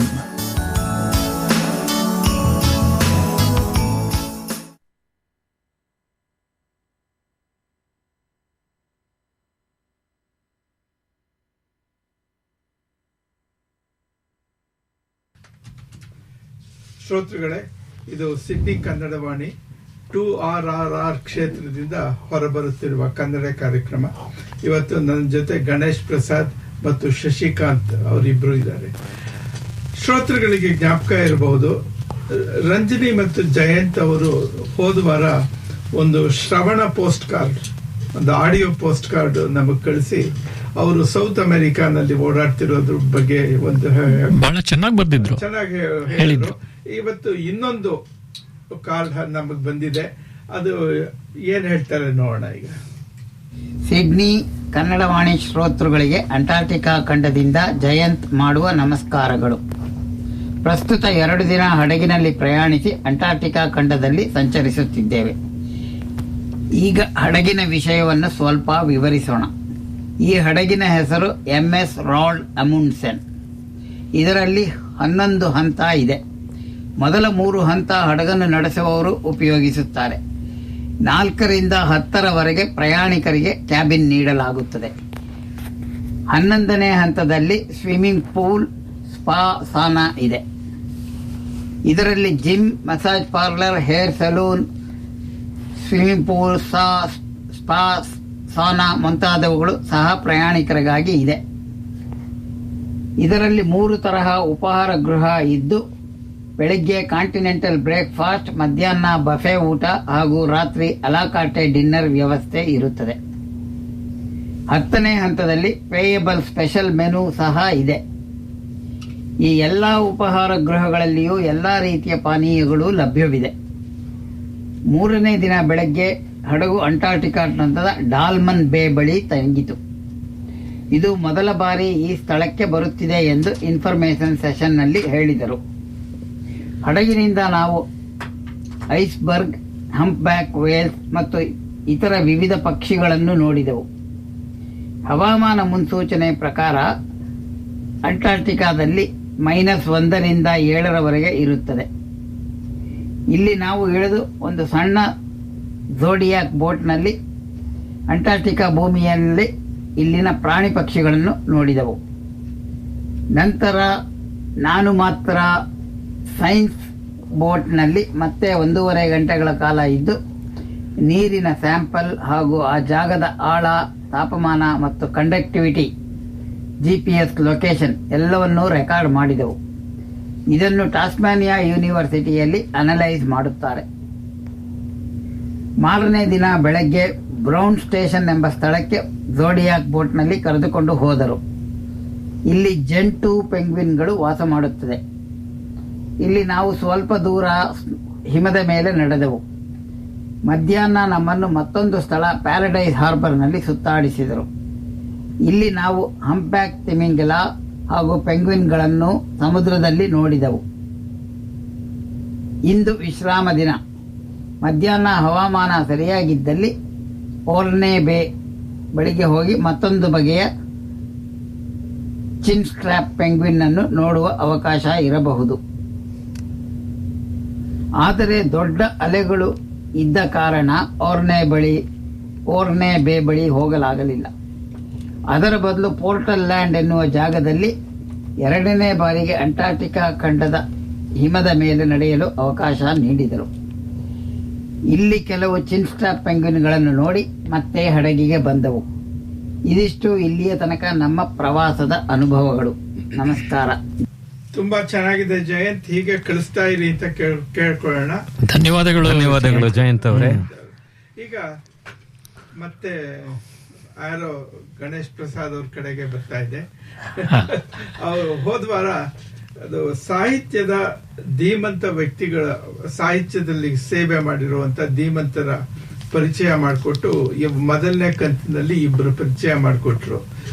ಶ್ರೋತೃಗಳೇ, ಇದು Sydney Kannadavani 2RRR ಕ್ಷೇತ್ರದಿಂದ ಹೊರಬರುತ್ತಿರುವ ಕನ್ನಡ ಕಾರ್ಯಕ್ರಮ. ಇವತ್ತು ನನ್ನ ಜೊತೆ ಗಣೇಶ್ ಪ್ರಸಾದ್ ಮತ್ತು ಶಶಿಕಾಂತ್ ಅವರಿಬ್ರು ಇದ್ದಾರೆ. ಶ್ರೋತೃಗಳಿಗೆ ಜ್ಞಾಪಕ ಇರಬಹುದು, ರಂಜನಿ ಮತ್ತು ಜಯಂತ್ ಅವರು ಹೋದ ವಾರ ಒಂದು ಶ್ರವಣ ಪೋಸ್ಟ್ ಕಾರ್ಡ್, ಒಂದು ಆಡಿಯೋ ಪೋಸ್ಟ್ ಕಾರ್ಡ್ ನಮಗೆ ಕಳಿಸಿ ಅವರು ಸೌತ್ ಅಮೆರಿಕಾನಲ್ಲಿ ಓಡಾಡ್ತಿರೋದ್ರ ಬಗ್ಗೆ ಒಂದು ಬಹಳ ಚೆನ್ನಾಗಿ ಬರ್ದಿದ್ರು, ಚೆನ್ನಾಗಿ ಹೇಳಿದ್ರು. ಇವತ್ತು ಇನ್ನೊಂದು ಕಾರ್ಡ್ ನಮಗ್ ಬಂದಿದೆ, ಅದು ಏನ್ ಹೇಳ್ತಾರೆ ನೋಡೋಣ. ಈಗ ಸಿಡ್ನಿ ಕನ್ನಡವಾಣಿ ಶ್ರೋತೃಗಳಿಗೆ ಅಂಟಾರ್ಟಿಕಾ ಖಂಡದಿಂದ ಜಯಂತ್ ಮಾಡುವ ನಮಸ್ಕಾರಗಳು. ಪ್ರಸ್ತುತ 2 ದಿನ ಹಡಗಿನಲ್ಲಿ ಪ್ರಯಾಣಿಸಿ ಅಂಟಾರ್ಟಿಕಾ ಖಂಡದಲ್ಲಿ ಸಂಚರಿಸುತ್ತಿದ್ದೇವೆ. ಈಗ ಹಡಗಿನ ವಿಷಯವನ್ನು ಸ್ವಲ್ಪ ವಿವರಿಸೋಣ. ಈ ಹಡಗಿನ ಹೆಸರು MS ರಾಲ್ಡ್ ಅಮುಂಡ್ಸೆನ್. ಇದರಲ್ಲಿ 11 ಹಂತ ಇದೆ. ಮೊದಲ 3 ಹಂತ ಹಡಗನ್ನು ನಡೆಸುವವರು ಉಪಯೋಗಿಸುತ್ತಾರೆ. 4ರಿಂದ 10ರವರೆಗೆ ಪ್ರಯಾಣಿಕರಿಗೆ ಕ್ಯಾಬಿನ್ ನೀಡಲಾಗುತ್ತದೆ. 11ನೇ ಹಂತದಲ್ಲಿ ಸ್ವಿಮ್ಮಿಂಗ್ ಪೂಲ್, ಸ್ಪಾ, ಸಾನಾ ಇದೆ. ಇದರಲ್ಲಿ gym, massage parlour, hair salon, swimming pool, spa, Sana ಮುಂತಾದವುಗಳು ಸಹ ಪ್ರಯಾಣಿಕರಿಗಾಗಿ ಇದೆ. ಇದರಲ್ಲಿ 3 ತರಹ ಉಪಹಾರ ಗೃಹ ಇದ್ದು, ಬೆಳಿಗ್ಗೆ ಕಾಂಟಿನೆಂಟಲ್ ಬ್ರೇಕ್ಫಾಸ್ಟ್, ಮಧ್ಯಾಹ್ನ ಬಫೆ ಊಟ ಹಾಗೂ ರಾತ್ರಿ ಅಲಾಕಾರ್ಟೆ ಡಿನ್ನರ್ ವ್ಯವಸ್ಥೆ ಇರುತ್ತದೆ. 10ನೇ ಹಂತದಲ್ಲಿ ಪೇಯಬಲ್ ಸ್ಪೆಷಲ್ ಮೆನು ಸಹ ಇದೆ. ಈ ಎಲ್ಲಾ ಉಪಹಾರ ಗೃಹಗಳಲ್ಲಿಯೂ ಎಲ್ಲಾ ರೀತಿಯ ಪಾನೀಯಗಳು ಲಭ್ಯವಿದೆ. 3ನೇ ದಿನ ಬೆಳಗ್ಗೆ ಹಡಗು ಅಂಟಾರ್ಟಿಕಾ ಖಂಡದ ಡಾಲ್ಮನ್ ಬೇ ಬಳಿ ತಂಗಿತು. ಇದು ಮೊದಲ ಬಾರಿ ಈ ಸ್ಥಳಕ್ಕೆ ಬರುತ್ತಿದೆ ಎಂದು ಇನ್ಫಾರ್ಮೇಶನ್ ಸೆಷನ್ನಲ್ಲಿ ಹೇಳಿದರು. ಹಡಗಿನಿಂದ ನಾವು ಐಸ್ಬರ್ಗ್, ಹಂಪ್ಬ್ಯಾಕ್ ವೇಲ್ಸ್ ಮತ್ತು ಇತರ ವಿವಿಧ ಪಕ್ಷಿಗಳನ್ನು ನೋಡಿದೆವು. ಹವಾಮಾನ ಮುನ್ಸೂಚನೆ ಪ್ರಕಾರ ಅಂಟಾರ್ಟಿಕಾದಲ್ಲಿ -1ರಿಂದ 7ರವರೆಗೆ ಇರುತ್ತದೆ. ಇಲ್ಲಿ ನಾವು ಇಳಿದು ಒಂದು ಸಣ್ಣ ಝೋಡಿಯಾಕ್ ಬೋಟ್ನಲ್ಲಿ ಅಂಟಾರ್ಟಿಕಾ ಭೂಮಿಯಲ್ಲಿ ಇಲ್ಲಿನ ಪ್ರಾಣಿ ಪಕ್ಷಿಗಳನ್ನು ನೋಡಿದೆವು. ನಂತರ ನಾನು ಮಾತ್ರ ಸೈನ್ಸ್ ಬೋಟ್ನಲ್ಲಿ ಮತ್ತೆ 1.5 ಗಂಟೆಗಳ ಕಾಲ ಇದ್ದು ನೀರಿನ ಸ್ಯಾಂಪಲ್ ಹಾಗೂ ಆ ಜಾಗದ ಆಳ, ತಾಪಮಾನ ಮತ್ತು ಕಂಡಕ್ಟಿವಿಟಿ, GPS ಲೊಕೇಶನ್ ಎಲ್ಲವನ್ನೂ ರೆಕಾರ್ಡ್ ಮಾಡಿದೆವು. ಇದನ್ನು ಟಾಸ್ಮಾನಿಯಾ ಯೂನಿವರ್ಸಿಟಿಯಲ್ಲಿ ಅನಲೈಸ್ ಮಾಡುತ್ತಾರೆ. ಮಾರನೇ ದಿನ ಬೆಳಗ್ಗೆ ಬ್ರೌನ್ ಸ್ಟೇಷನ್ ಎಂಬ ಸ್ಥಳಕ್ಕೆ ಝೋಡಿಯಾಕ್ ಬೋಟ್ನಲ್ಲಿ ಕರೆದುಕೊಂಡು ಹೋದರು. ಇಲ್ಲಿ ಜಂಟು ಪೆಂಗ್ವಿನ್ಗಳು ವಾಸ ಮಾಡುತ್ತದೆ. ಇಲ್ಲಿ ನಾವು ಸ್ವಲ್ಪ ದೂರ ಹಿಮದ ಮೇಲೆ ನಡೆದೆವು. ಮಧ್ಯಾಹ್ನ ನಮ್ಮನ್ನು ಮತ್ತೊಂದು ಸ್ಥಳ ಪ್ಯಾರಡೈಸ್ ಹಾರ್ಬರ್ನಲ್ಲಿ ಸುತ್ತಾಡಿಸಿದರು. ಇಲ್ಲಿ ನಾವು ಹಂಪ್ಬ್ಯಾಕ್ ತಿಮಿಂಗಿಲ ಹಾಗೂ ಪೆಂಗ್ವಿನ್ಗಳನ್ನು ಸಮುದ್ರದಲ್ಲಿ ನೋಡಿದೆವು. ಇಂದು ವಿಶ್ರಾಮ ದಿನ. ಮಧ್ಯಾಹ್ನ ಹವಾಮಾನ ಸರಿಯಾಗಿದ್ದಲ್ಲಿ ಓರ್ನೆ ಬೇ ಬಳಿಗೆ ಹೋಗಿ ಮತ್ತೊಂದು ಬಗೆಯ ಚಿನ್ ಸ್ಟ್ರ್ಯಾಪ್ ಪೆಂಗ್ವಿನ್ ಅನ್ನು ನೋಡುವ ಅವಕಾಶ ಇರಬಹುದು. ಆದರೆ ದೊಡ್ಡ ಅಲೆಗಳು ಇದ್ದ ಕಾರಣ ಓರ್ನೆ ಬೇ ಬಳಿ ಹೋಗಲಾಗಲಿಲ್ಲ. ಅದರ ಬದಲು ಪೋರ್ಟಲ್ ಲ್ಯಾಂಡ್ ಎನ್ನುವ ಜಾಗದಲ್ಲಿ 2ನೇ ಬಾರಿಗೆ ಅಂಟಾರ್ಟಿಕಾ ಖಂಡದ ಹಿಮದ ಮೇಲೆ ನಡೆಯಲು ಅವಕಾಶ ನೀಡಿದರು. ಇಲ್ಲಿ ಕೆಲವು ಚಿನ್ ಸ್ಟ್ರ್ಯಾಪ್ ಪೆಂಗ್ವಿನ್ಗಳನ್ನು ನೋಡಿ ಮತ್ತೆ ಹಡಗಿಗೆ ಬಂದವು. ಇದಿಷ್ಟು ಇಲ್ಲಿಯ ತನಕ ನಮ್ಮ ಪ್ರವಾಸದ ಅನುಭವಗಳು. ನಮಸ್ಕಾರ. ತುಂಬಾ ಚೆನ್ನಾಗಿದೆ ಜಯಂತ್, ಹೀಗೆ ಕಳಿಸ್ತಾ ಇರಿ ಅಂತ ಕೇಳ್ಕೊಳ್ಳೋಣ. ಧನ್ಯವಾದಗಳು ಜಯಂತ್ ಅವರೇ. ಈಗ ಮತ್ತೆ ಯಾರೋ ಗಣೇಶ್ ಪ್ರಸಾದ್ ಅವ್ರ ಕಡೆಗೆ ಬರ್ತಾ ಇದೆ. ಅವರು ಹೋದ್ವಾರ ಅದು ಸಾಹಿತ್ಯದ ಧೀಮಂತ ವ್ಯಕ್ತಿಗಳ, ಸಾಹಿತ್ಯದಲ್ಲಿ ಸೇವೆ ಮಾಡಿರುವಂತ ಧೀಮಂತರ ಪರಿಚಯ ಮಾಡಿಕೊಟ್ಟು ಮೊದಲನೇ ಕಂತಿನಲ್ಲಿ 2 ಪರಿಚಯ ಮಾಡಿಕೊಟ್ರು.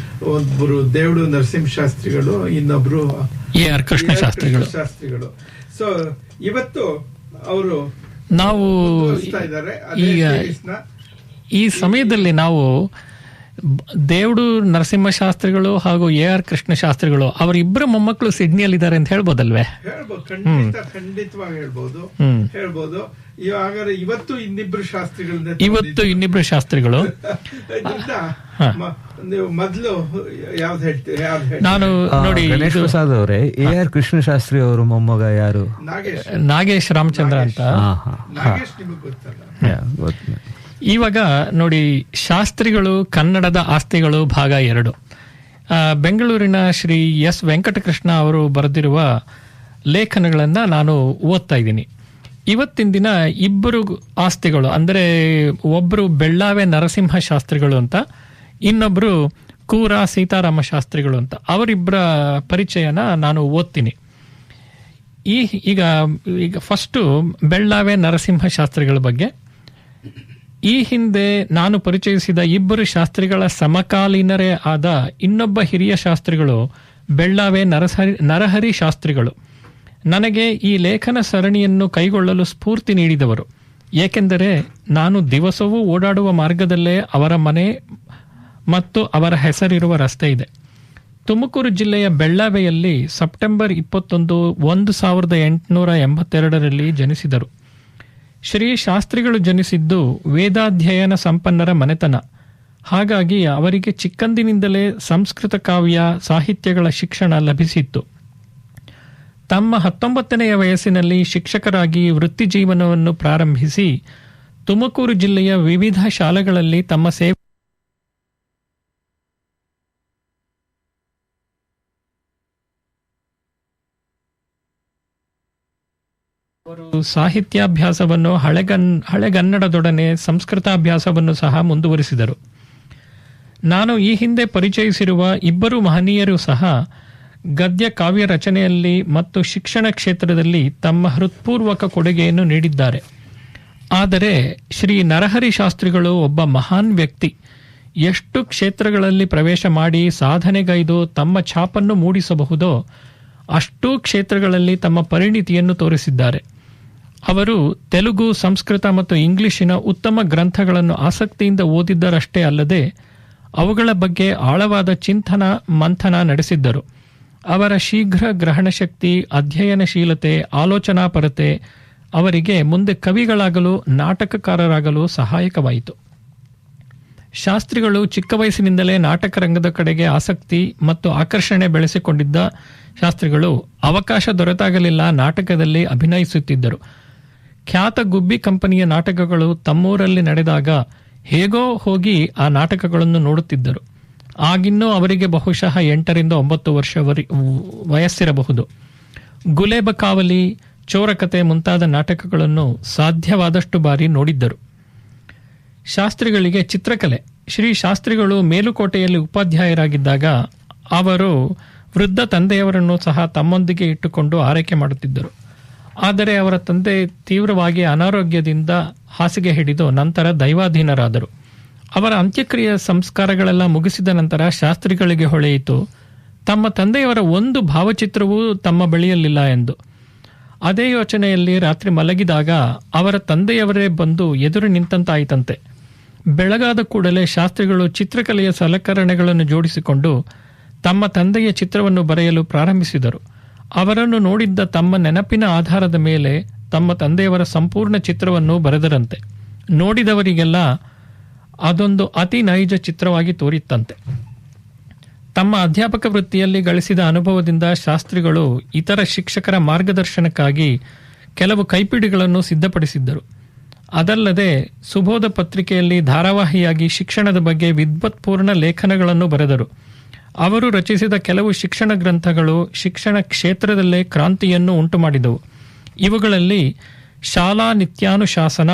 ಒಬ್ಬರು ದೇವಡು ನರಸಿಂಹಶಾಸ್ತ್ರಿಗಳು, ಇನ್ನೊಬ್ರು ಕೃಷ್ಣಶಾಸ್ತ್ರಿಗಳು. ಸೊ ಇವತ್ತು ಅವರು ನಾವು ಇದ್ದಾರೆ ಈ ಸಮಯದಲ್ಲಿ ನಾವು ದೇವಡು ನರಸಿಂಹಶಾಸ್ತ್ರಿಗಳು ಹಾಗೂ AR ಕೃಷ್ಣಶಾಸ್ತ್ರಿಗಳು ಅವರಿಬ್ಬರು ಮೊಮ್ಮಕ್ಕಳು ಸಿಡ್ನಿಯಲ್ಲಿದ್ದಾರೆ ಅಂತ ಹೇಳ್ಬೋದಲ್ವೇ? ಹೇಳ್ಬೋದು, ಖಂಡಿತವಾಗಿ ಹೇಳ್ಬೋದು. ಇವತ್ತು ಇನ್ನಿಬ್ರು ಶಾಸ್ತ್ರಿಗಳು ನೀವು ಮೊದಲು ಯಾವ್ದು ಹೇಳ್ತೀರಿ? ನಾನು ನೋಡಿ, ಗಣೇಶ್ ಪ್ರಸಾದ್ ಅವರೇ, AR ಕೃಷ್ಣಶಾಸ್ತ್ರಿ ಅವರು ಮೊಮ್ಮಗ ಯಾರು? ನಾಗೇಶ್ ರಾಮಚಂದ್ರ ಅಂತ. ನಾಗೇಶ್ ನಿಮಗೆ ಗೊತ್ತಲ್ಲ? ಇವಾಗ ನೋಡಿ, ಶಾಸ್ತ್ರಿಗಳು ಕನ್ನಡದ ಆಸ್ತಿಗಳು ಭಾಗ 2. ಬೆಂಗಳೂರಿನ ಶ್ರೀ ಎಸ್ ವೆಂಕಟಕೃಷ್ಣ ಅವರು ಬರೆದಿರುವ ಲೇಖನಗಳನ್ನ ನಾನು ಓದ್ತಾ ಇದ್ದೀನಿ. ಇವತ್ತಿನ ದಿನ ಇಬ್ಬರು ಆಸ್ತಿಗಳು, ಅಂದರೆ ಒಬ್ಬರು ಬೆಳ್ಳಾವೆ ನರಸಿಂಹ ಶಾಸ್ತ್ರಿಗಳು ಅಂತ, ಇನ್ನೊಬ್ರು ಕೂರ ಸೀತಾರಾಮ ಶಾಸ್ತ್ರಿಗಳು ಅಂತ, ಅವರಿಬ್ಬರ ಪರಿಚಯನ ನಾನು ಓದ್ತೀನಿ. ಈಗ ಫಸ್ಟು ಬೆಳ್ಳಾವೆ ನರಸಿಂಹ ಶಾಸ್ತ್ರಿಗಳ ಬಗ್ಗೆ. ಈ ಹಿಂದೆ ನಾನು ಪರಿಚಯಿಸಿದ ಇಬ್ಬರು ಶಾಸ್ತ್ರಿಗಳ ಸಮಕಾಲೀನರೇ ಆದ ಇನ್ನೊಬ್ಬ ಹಿರಿಯ ಶಾಸ್ತ್ರಿಗಳು ಬೆಳ್ಳಾವೆ ನರಹರಿ ಶಾಸ್ತ್ರಿಗಳು ನನಗೆ ಈ ಲೇಖನ ಸರಣಿಯನ್ನು ಕೈಗೊಳ್ಳಲು ಸ್ಫೂರ್ತಿ ನೀಡಿದವರು. ಏಕೆಂದರೆ ನಾನು ದಿವಸವೂ ಓಡಾಡುವ ಮಾರ್ಗದಲ್ಲೇ ಅವರ ಮನೆ ಮತ್ತು ಅವರ ಹೆಸರಿರುವ ರಸ್ತೆ ಇದೆ. ತುಮಕೂರು ಜಿಲ್ಲೆಯ ಬೆಳ್ಳಾವೆಯಲ್ಲಿ ಸೆಪ್ಟೆಂಬರ್ 21, 1882 ಜನಿಸಿದರು. ಶ್ರೀ ಶಾಸ್ತ್ರಿಗಳು ಜನಿಸಿದ್ದು ವೇದಾಧ್ಯಯನ ಸಂಪನ್ನರ ಮನೆತನ. ಹಾಗಾಗಿ ಅವರಿಗೆ ಚಿಕ್ಕಂದಿನಿಂದಲೇ ಸಂಸ್ಕೃತ ಕಾವ್ಯ ಸಾಹಿತ್ಯಗಳ ಶಿಕ್ಷಣ ಲಭಿಸಿತ್ತು. ತಮ್ಮ 19ನೆಯ ವಯಸ್ಸಿನಲ್ಲಿ ಶಿಕ್ಷಕರಾಗಿ ವೃತ್ತಿ ಜೀವನವನ್ನು ಪ್ರಾರಂಭಿಸಿ ತುಮಕೂರು ಜಿಲ್ಲೆಯ ವಿವಿಧ ಶಾಲೆಗಳಲ್ಲಿ ತಮ್ಮ ಸೇವೆ ಅವರು ಸಾಹಿತ್ಯಾಭ್ಯಾಸವನ್ನು ಹಳೆಗನ್ನಡದೊಡನೆ ಸಂಸ್ಕೃತಾಭ್ಯಾಸವನ್ನು ಸಹ ಮುಂದುವರಿಸಿದರು. ನಾನು ಈ ಹಿಂದೆ ಪರಿಚಯಿಸಿರುವ ಇಬ್ಬರು ಮಹನೀಯರು ಸಹ ಗದ್ಯ ಕಾವ್ಯ ರಚನೆಯಲ್ಲಿ ಮತ್ತು ಶಿಕ್ಷಣ ಕ್ಷೇತ್ರದಲ್ಲಿ ತಮ್ಮ ಹೃತ್ಪೂರ್ವಕ ಕೊಡುಗೆಯನ್ನು ನೀಡಿದ್ದಾರೆ. ಆದರೆ ಶ್ರೀ ನರಹರಿ ಶಾಸ್ತ್ರಿಗಳು ಒಬ್ಬ ಮಹಾನ್ ವ್ಯಕ್ತಿ. ಎಷ್ಟು ಕ್ಷೇತ್ರಗಳಲ್ಲಿ ಪ್ರವೇಶ ಮಾಡಿ ಸಾಧನೆಗೈದು ತಮ್ಮ ಛಾಪನ್ನು ಮೂಡಿಸಬಹುದೋ ಅಷ್ಟೂ ಕ್ಷೇತ್ರಗಳಲ್ಲಿ ತಮ್ಮ ಪರಿಣಿತಿಯನ್ನು ತೋರಿಸಿದ್ದಾರೆ. ಅವರು ತೆಲುಗು, ಸಂಸ್ಕೃತ ಮತ್ತು ಇಂಗ್ಲಿಶಿನ ಉತ್ತಮ ಗ್ರಂಥಗಳನ್ನು ಆಸಕ್ತಿಯಿಂದ ಓದಿದ್ದರಷ್ಟೇ ಅಲ್ಲದೆ ಅವುಗಳ ಬಗ್ಗೆ ಆಳವಾದ ಚಿಂತನ ಮಂಥನ ನಡೆಸಿದ್ದರು. ಅವರ ಶೀಘ್ರ ಗ್ರಹಣಶಕ್ತಿ, ಅಧ್ಯಯನಶೀಲತೆ, ಆಲೋಚನಾಪರತೆ ಅವರಿಗೆ ಮುಂದೆ ಕವಿಗಳಾಗಲು, ನಾಟಕಕಾರರಾಗಲು ಸಹಾಯಕವಾಯಿತು. ಶಾಸ್ತ್ರಿಗಳು ಚಿಕ್ಕ ವಯಸ್ಸಿನಿಂದಲೇ ನಾಟಕ ರಂಗದ ಕಡೆಗೆ ಆಸಕ್ತಿ ಮತ್ತು ಆಕರ್ಷಣೆ ಬೆಳೆಸಿಕೊಂಡಿದ್ದ ಶಾಸ್ತ್ರಿಗಳು ಅವಕಾಶ ದೊರೆತಾಗಲಿಲ್ಲ ನಾಟಕದಲ್ಲಿ ಅಭಿನಯಿಸುತ್ತಿದ್ದರು. ಖ್ಯಾತ ಗುಬ್ಬಿ ಕಂಪನಿಯ ನಾಟಕಗಳು ತಮ್ಮೂರಲ್ಲಿ ನಡೆದಾಗ ಹೇಗೋ ಹೋಗಿ ಆ ನಾಟಕಗಳನ್ನು ನೋಡುತ್ತಿದ್ದರು. ಆಗಿನ್ನೂ ಅವರಿಗೆ ಬಹುಶಃ 8 ರಿಂದ 9 ವರ್ಷ ವಯಸ್ಸಿರಬಹುದು. ಗುಲೇಬ ಕಾವಲಿ, ಚೋರಕತೆ ಮುಂತಾದ ನಾಟಕಗಳನ್ನು ಸಾಧ್ಯವಾದಷ್ಟು ಬಾರಿ ನೋಡಿದ್ದರು. ಶಾಸ್ತ್ರಿಗಳಿಗೆ ಚಿತ್ರಕಲೆ. ಶ್ರೀ ಶಾಸ್ತ್ರಿಗಳು ಮೇಲುಕೋಟೆಯಲ್ಲಿ ಉಪಾಧ್ಯಾಯರಾಗಿದ್ದಾಗ ಅವರು ವೃದ್ಧ ತಂದೆಯವರನ್ನು ಸಹ ತಮ್ಮೊಂದಿಗೆ ಇಟ್ಟುಕೊಂಡು ಆರೈಕೆ ಮಾಡುತ್ತಿದ್ದರು. ಆದರೆ ಅವರ ತಂದೆ ತೀವ್ರವಾಗಿ ಅನಾರೋಗ್ಯದಿಂದ ಹಾಸಿಗೆ ಹಿಡಿದು ನಂತರ ದೈವಾಧೀನರಾದರು. ಅವರ ಅಂತ್ಯಕ್ರಿಯೆ ಸಂಸ್ಕಾರಗಳೆಲ್ಲ ಮುಗಿಸಿದ ನಂತರ ಶಾಸ್ತ್ರಿಗಳಿಗೆ ಹೊಳೆಯಿತು, ತಮ್ಮ ತಂದೆಯವರ ಒಂದು ಭಾವಚಿತ್ರವೂ ತಮ್ಮ ಬಳಿಯಲ್ಲಿಲ್ಲ ಎಂದು. ಅದೇ ಯೋಚನೆಯಲ್ಲಿ ರಾತ್ರಿ ಮಲಗಿದಾಗ ಅವರ ತಂದೆಯವರೇ ಬಂದು ಎದುರು ನಿಂತಂತಾಯಿತಂತೆ. ಬೆಳಗಾದ ಕೂಡಲೇ ಶಾಸ್ತ್ರಿಗಳು ಚಿತ್ರಕಲೆಯ ಸಲಕರಣೆಗಳನ್ನು ಜೋಡಿಸಿಕೊಂಡು ತಮ್ಮ ತಂದೆಯ ಚಿತ್ರವನ್ನು ಬರೆಯಲು ಪ್ರಾರಂಭಿಸಿದರು. ಅವರನ್ನು ನೋಡಿದ್ದ ತಮ್ಮ ನೆನಪಿನ ಆಧಾರದ ಮೇಲೆ ತಮ್ಮ ತಂದೆಯವರ ಸಂಪೂರ್ಣ ಚಿತ್ರವನ್ನು ಬರೆದರಂತೆ. ನೋಡಿದವರಿಗೆಲ್ಲ ಅದೊಂದು ಅತಿ ನೈಜ ಚಿತ್ರವಾಗಿ ತೋರಿತ್ತಂತೆ. ತಮ್ಮ ಅಧ್ಯಾಪಕ ವೃತ್ತಿಯಲ್ಲಿ ಗಳಿಸಿದ ಅನುಭವದಿಂದ ಶಾಸ್ತ್ರಿಗಳು ಇತರ ಶಿಕ್ಷಕರ ಮಾರ್ಗದರ್ಶನಕ್ಕಾಗಿ ಕೆಲವು ಕೈಪಿಡಿಗಳನ್ನು ಸಿದ್ಧಪಡಿಸಿದ್ದರು. ಅದಲ್ಲದೆ ಸುಬೋಧ ಪತ್ರಿಕೆಯಲ್ಲಿ ಧಾರಾವಾಹಿಯಾಗಿ ಶಿಕ್ಷಣದ ಬಗ್ಗೆ ವಿದ್ವತ್ಪೂರ್ಣ ಲೇಖನಗಳನ್ನು ಬರೆದರು. ಅವರು ರಚಿಸಿದ ಕೆಲವು ಶಿಕ್ಷಣ ಗ್ರಂಥಗಳು ಶಿಕ್ಷಣ ಕ್ಷೇತ್ರದಲ್ಲೇ ಕ್ರಾಂತಿಯನ್ನು ಉಂಟುಮಾಡಿದವು. ಇವುಗಳಲ್ಲಿ ಶಾಲಾ ನಿತ್ಯಾನುಶಾಸನ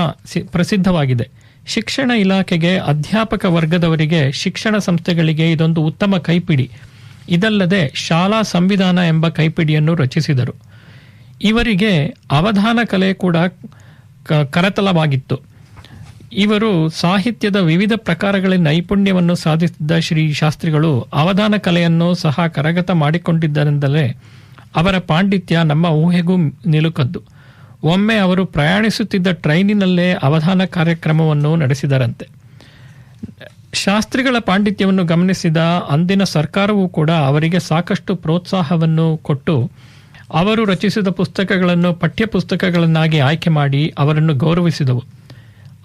ಪ್ರಸಿದ್ಧವಾಗಿದೆ. ಶಿಕ್ಷಣ ಇಲಾಖೆಗೆ, ಅಧ್ಯಾಪಕ ವರ್ಗದವರಿಗೆ, ಶಿಕ್ಷಣ ಸಂಸ್ಥೆಗಳಿಗೆ ಇದೊಂದು ಉತ್ತಮ ಕೈಪಿಡಿ. ಇದಲ್ಲದೆ ಶಾಲಾ ಸಂವಿಧಾನ ಎಂಬ ಕೈಪಿಡಿಯನ್ನು ರಚಿಸಿದರು. ಇವರಿಗೆ ಅವಧಾನ ಕಲೆ ಕೂಡ ಕರತಲವಾಗಿತ್ತು. ಇವರು ಸಾಹಿತ್ಯದ ವಿವಿಧ ಪ್ರಕಾರಗಳಲ್ಲಿ ನೈಪುಣ್ಯವನ್ನು ಸಾಧಿಸಿದ್ದ ಶ್ರೀ ಶಾಸ್ತ್ರಿಗಳು ಅವಧಾನ ಕಲೆಯನ್ನು ಸಹ ಕರಗತ ಮಾಡಿಕೊಂಡಿದ್ದರಿಂದಲೇ ಅವರ ಪಾಂಡಿತ್ಯ ನಮ್ಮ ಊಹೆಗೂ ನಿಲುಕದ್ದು. ಒಮ್ಮೆ ಅವರು ಪ್ರಯಾಣಿಸುತ್ತಿದ್ದ ಟ್ರೈನಿನಲ್ಲೇ ಅವಧಾನ ಕಾರ್ಯಕ್ರಮವನ್ನು ನಡೆಸಿದರಂತೆ. ಶಾಸ್ತ್ರಿಗಳ ಪಾಂಡಿತ್ಯವನ್ನು ಗಮನಿಸಿದ ಅಂದಿನ ಸರ್ಕಾರವೂ ಕೂಡ ಅವರಿಗೆ ಸಾಕಷ್ಟು ಪ್ರೋತ್ಸಾಹವನ್ನು ಕೊಟ್ಟು ಅವರು ರಚಿಸಿದ ಪುಸ್ತಕಗಳನ್ನು ಪಠ್ಯಪುಸ್ತಕಗಳನ್ನಾಗಿ ಆಯ್ಕೆ ಮಾಡಿ ಅವರನ್ನು ಗೌರವಿಸಿದವು.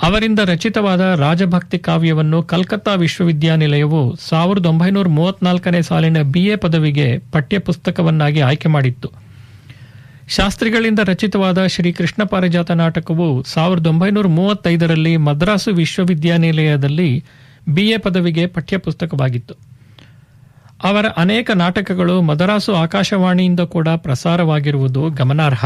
ಅವರಿಂದ ರಚಿತವಾದ ರಾಜಭಕ್ತಿ ಕಾವ್ಯವನ್ನು ಕಲ್ಕತ್ತಾ ವಿಶ್ವವಿದ್ಯಾನಿಲಯವು 1934 ಸಾಲಿನ BA ಪದವಿಗೆ ಪಠ್ಯಪುಸ್ತಕವನ್ನಾಗಿ ಆಯ್ಕೆ ಮಾಡಿತ್ತು. ಶಾಸ್ತ್ರಿಗಳಿಂದ ರಚಿತವಾದ ಶ್ರೀ ಕೃಷ್ಣ ಪಾರಿಜಾತ ನಾಟಕವು 1935ರಲ್ಲಿ ಮದ್ರಾಸು ವಿಶ್ವವಿದ್ಯಾನಿಲಯದಲ್ಲಿ BA ಪದವಿಗೆ ಪಠ್ಯಪುಸ್ತಕವಾಗಿತ್ತು. ಅವರ ಅನೇಕ ನಾಟಕಗಳು ಮದ್ರಾಸು ಆಕಾಶವಾಣಿಯಿಂದ ಕೂಡ ಪ್ರಸಾರವಾಗಿರುವುದು ಗಮನಾರ್ಹ.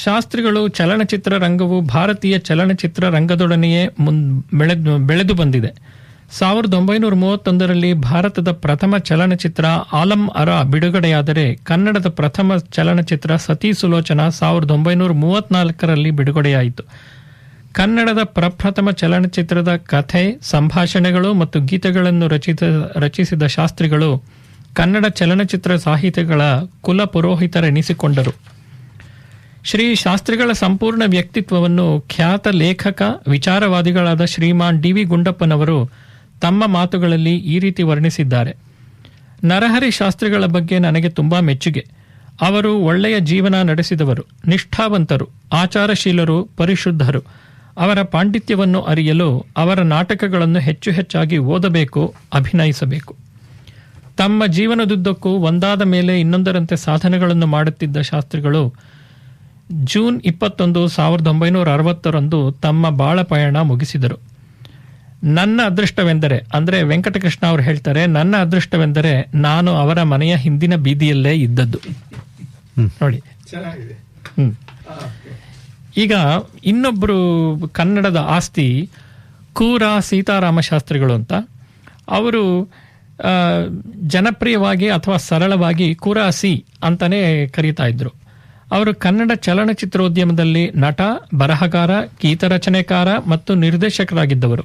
ಶಾಸ್ತ್ರಿಗಳು ಚಲನಚಿತ್ರ ರಂಗವು ಭಾರತೀಯ ಚಲನಚಿತ್ರ ರಂಗದೊಡನೆಯೇ ಬೆಳೆದು ಬಂದಿದೆ. 1931ರಲ್ಲಿ ಭಾರತದ ಪ್ರಥಮ ಚಲನಚಿತ್ರ ಆಲಂ ಅರ ಬಿಡುಗಡೆಯಾದರೆ ಕನ್ನಡದ ಪ್ರಥಮ ಚಲನಚಿತ್ರ ಸತಿ ಸುಲೋಚನಾ 1934ರಲ್ಲಿ ಬಿಡುಗಡೆಯಾಯಿತು. ಕನ್ನಡದ ಪ್ರಪ್ರಥಮ ಚಲನಚಿತ್ರದ ಕಥೆ, ಸಂಭಾಷಣೆಗಳು ಮತ್ತು ಗೀತೆಗಳನ್ನು ರಚಿಸಿದ ಶಾಸ್ತ್ರಿಗಳು ಕನ್ನಡ ಚಲನಚಿತ್ರ ಸಾಹಿತ್ಯಗಳ ಕುಲ ಪುರೋಹಿತರೆನಿಸಿಕೊಂಡರು. ಶ್ರೀ ಶಾಸ್ತ್ರಿಗಳ ಸಂಪೂರ್ಣ ವ್ಯಕ್ತಿತ್ವವನ್ನು ಖ್ಯಾತ ಲೇಖಕ ವಿಚಾರವಾದಿಗಳಾದ ಶ್ರೀಮಾನ್ DV ಗುಂಡಪ್ಪನವರು ತಮ್ಮ ಮಾತುಗಳಲ್ಲಿ ಈ ರೀತಿ ವರ್ಣಿಸಿದ್ದಾರೆ. ನರಹರಿ ಶಾಸ್ತ್ರಿಗಳ ಬಗ್ಗೆ ನನಗೆ ತುಂಬಾ ಮೆಚ್ಚುಗೆ. ಅವರು ಒಳ್ಳೆಯ ಜೀವನ ನಡೆಸಿದವರು, ನಿಷ್ಠಾವಂತರು, ಆಚಾರಶೀಲರು, ಪರಿಶುದ್ಧರು. ಅವರ ಪಾಂಡಿತ್ಯವನ್ನು ಅರಿಯಲು ಅವರ ನಾಟಕಗಳನ್ನು ಹೆಚ್ಚು ಹೆಚ್ಚಾಗಿ ಓದಬೇಕು, ಅಭಿನಯಿಸಬೇಕು. ತಮ್ಮ ಜೀವನದುದ್ದಕ್ಕೂ ಒಂದಾದ ಮೇಲೆ ಇನ್ನೊಂದರಂತೆ ಸಾಧನೆಗಳನ್ನು ಮಾಡುತ್ತಿದ್ದ ಶಾಸ್ತ್ರಿಗಳು ಜೂನ್ 21, 1960ರಂದು ತಮ್ಮ ಬಾಳ ಪಯಣ ಮುಗಿಸಿದರು. ನನ್ನ ಅದೃಷ್ಟವೆಂದರೆ, ಅಂದರೆ ವೆಂಕಟಕೃಷ್ಣ ಅವರು ಹೇಳ್ತಾರೆ, ನನ್ನ ಅದೃಷ್ಟವೆಂದರೆ ನಾನು ಅವರ ಮನೆಯ ಹಿಂದಿನ ಬೀದಿಯಲ್ಲೇ ಇದ್ದದ್ದು. ನೋಡಿ, ಈಗ ಇನ್ನೊಬ್ಬರು ಕನ್ನಡದ ಆಸ್ತಿ ಕೂರ ಸೀತಾರಾಮ ಶಾಸ್ತ್ರಿಗಳು ಅಂತ. ಅವರು ಜನಪ್ರಿಯವಾಗಿ ಅಥವಾ ಸರಳವಾಗಿ ಕೂರಾಸಿ ಅಂತಾನೆ ಕರೀತಾ ಇದ್ರು. ಅವರು ಕನ್ನಡ ಚಲನಚಿತ್ರೋದ್ಯಮದಲ್ಲಿ ನಟ, ಬರಹಗಾರ, ಗೀತರಚನೆಕಾರ ಮತ್ತು ನಿರ್ದೇಶಕರಾಗಿದ್ದವರು.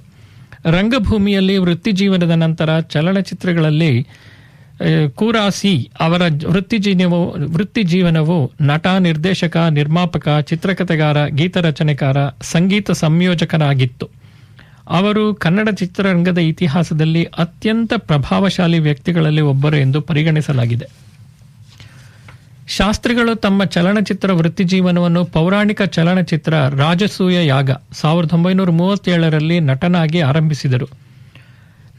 ರಂಗಭೂಮಿಯಲ್ಲಿ ವೃತ್ತಿ ಜೀವನದ ನಂತರ ಚಲನಚಿತ್ರಗಳಲ್ಲಿ ಕೂರಾಸಿ ಅವರ ವೃತ್ತಿ ಜೀವನವು ನಟ, ನಿರ್ದೇಶಕ, ನಿರ್ಮಾಪಕ, ಚಿತ್ರಕಥೆಗಾರ, ಗೀತರಚನೆಕಾರ, ಸಂಗೀತ ಸಂಯೋಜಕರಾಗಿತ್ತು. ಅವರು ಕನ್ನಡ ಚಿತ್ರರಂಗದ ಇತಿಹಾಸದಲ್ಲಿ ಅತ್ಯಂತ ಪ್ರಭಾವಶಾಲಿ ವ್ಯಕ್ತಿಗಳಲ್ಲಿ ಒಬ್ಬರು ಎಂದು ಪರಿಗಣಿಸಲಾಗಿದೆ. ಶಾಸ್ತ್ರಿಗಳು ತಮ್ಮ ಚಲನಚಿತ್ರ ವೃತ್ತಿಜೀವನವನ್ನು ಪೌರಾಣಿಕ ಚಲನಚಿತ್ರ ರಾಜಸೂಯ ಯಾಗ 1937ರಲ್ಲಿ ನಟನಾಗಿ ಆರಂಭಿಸಿದರು.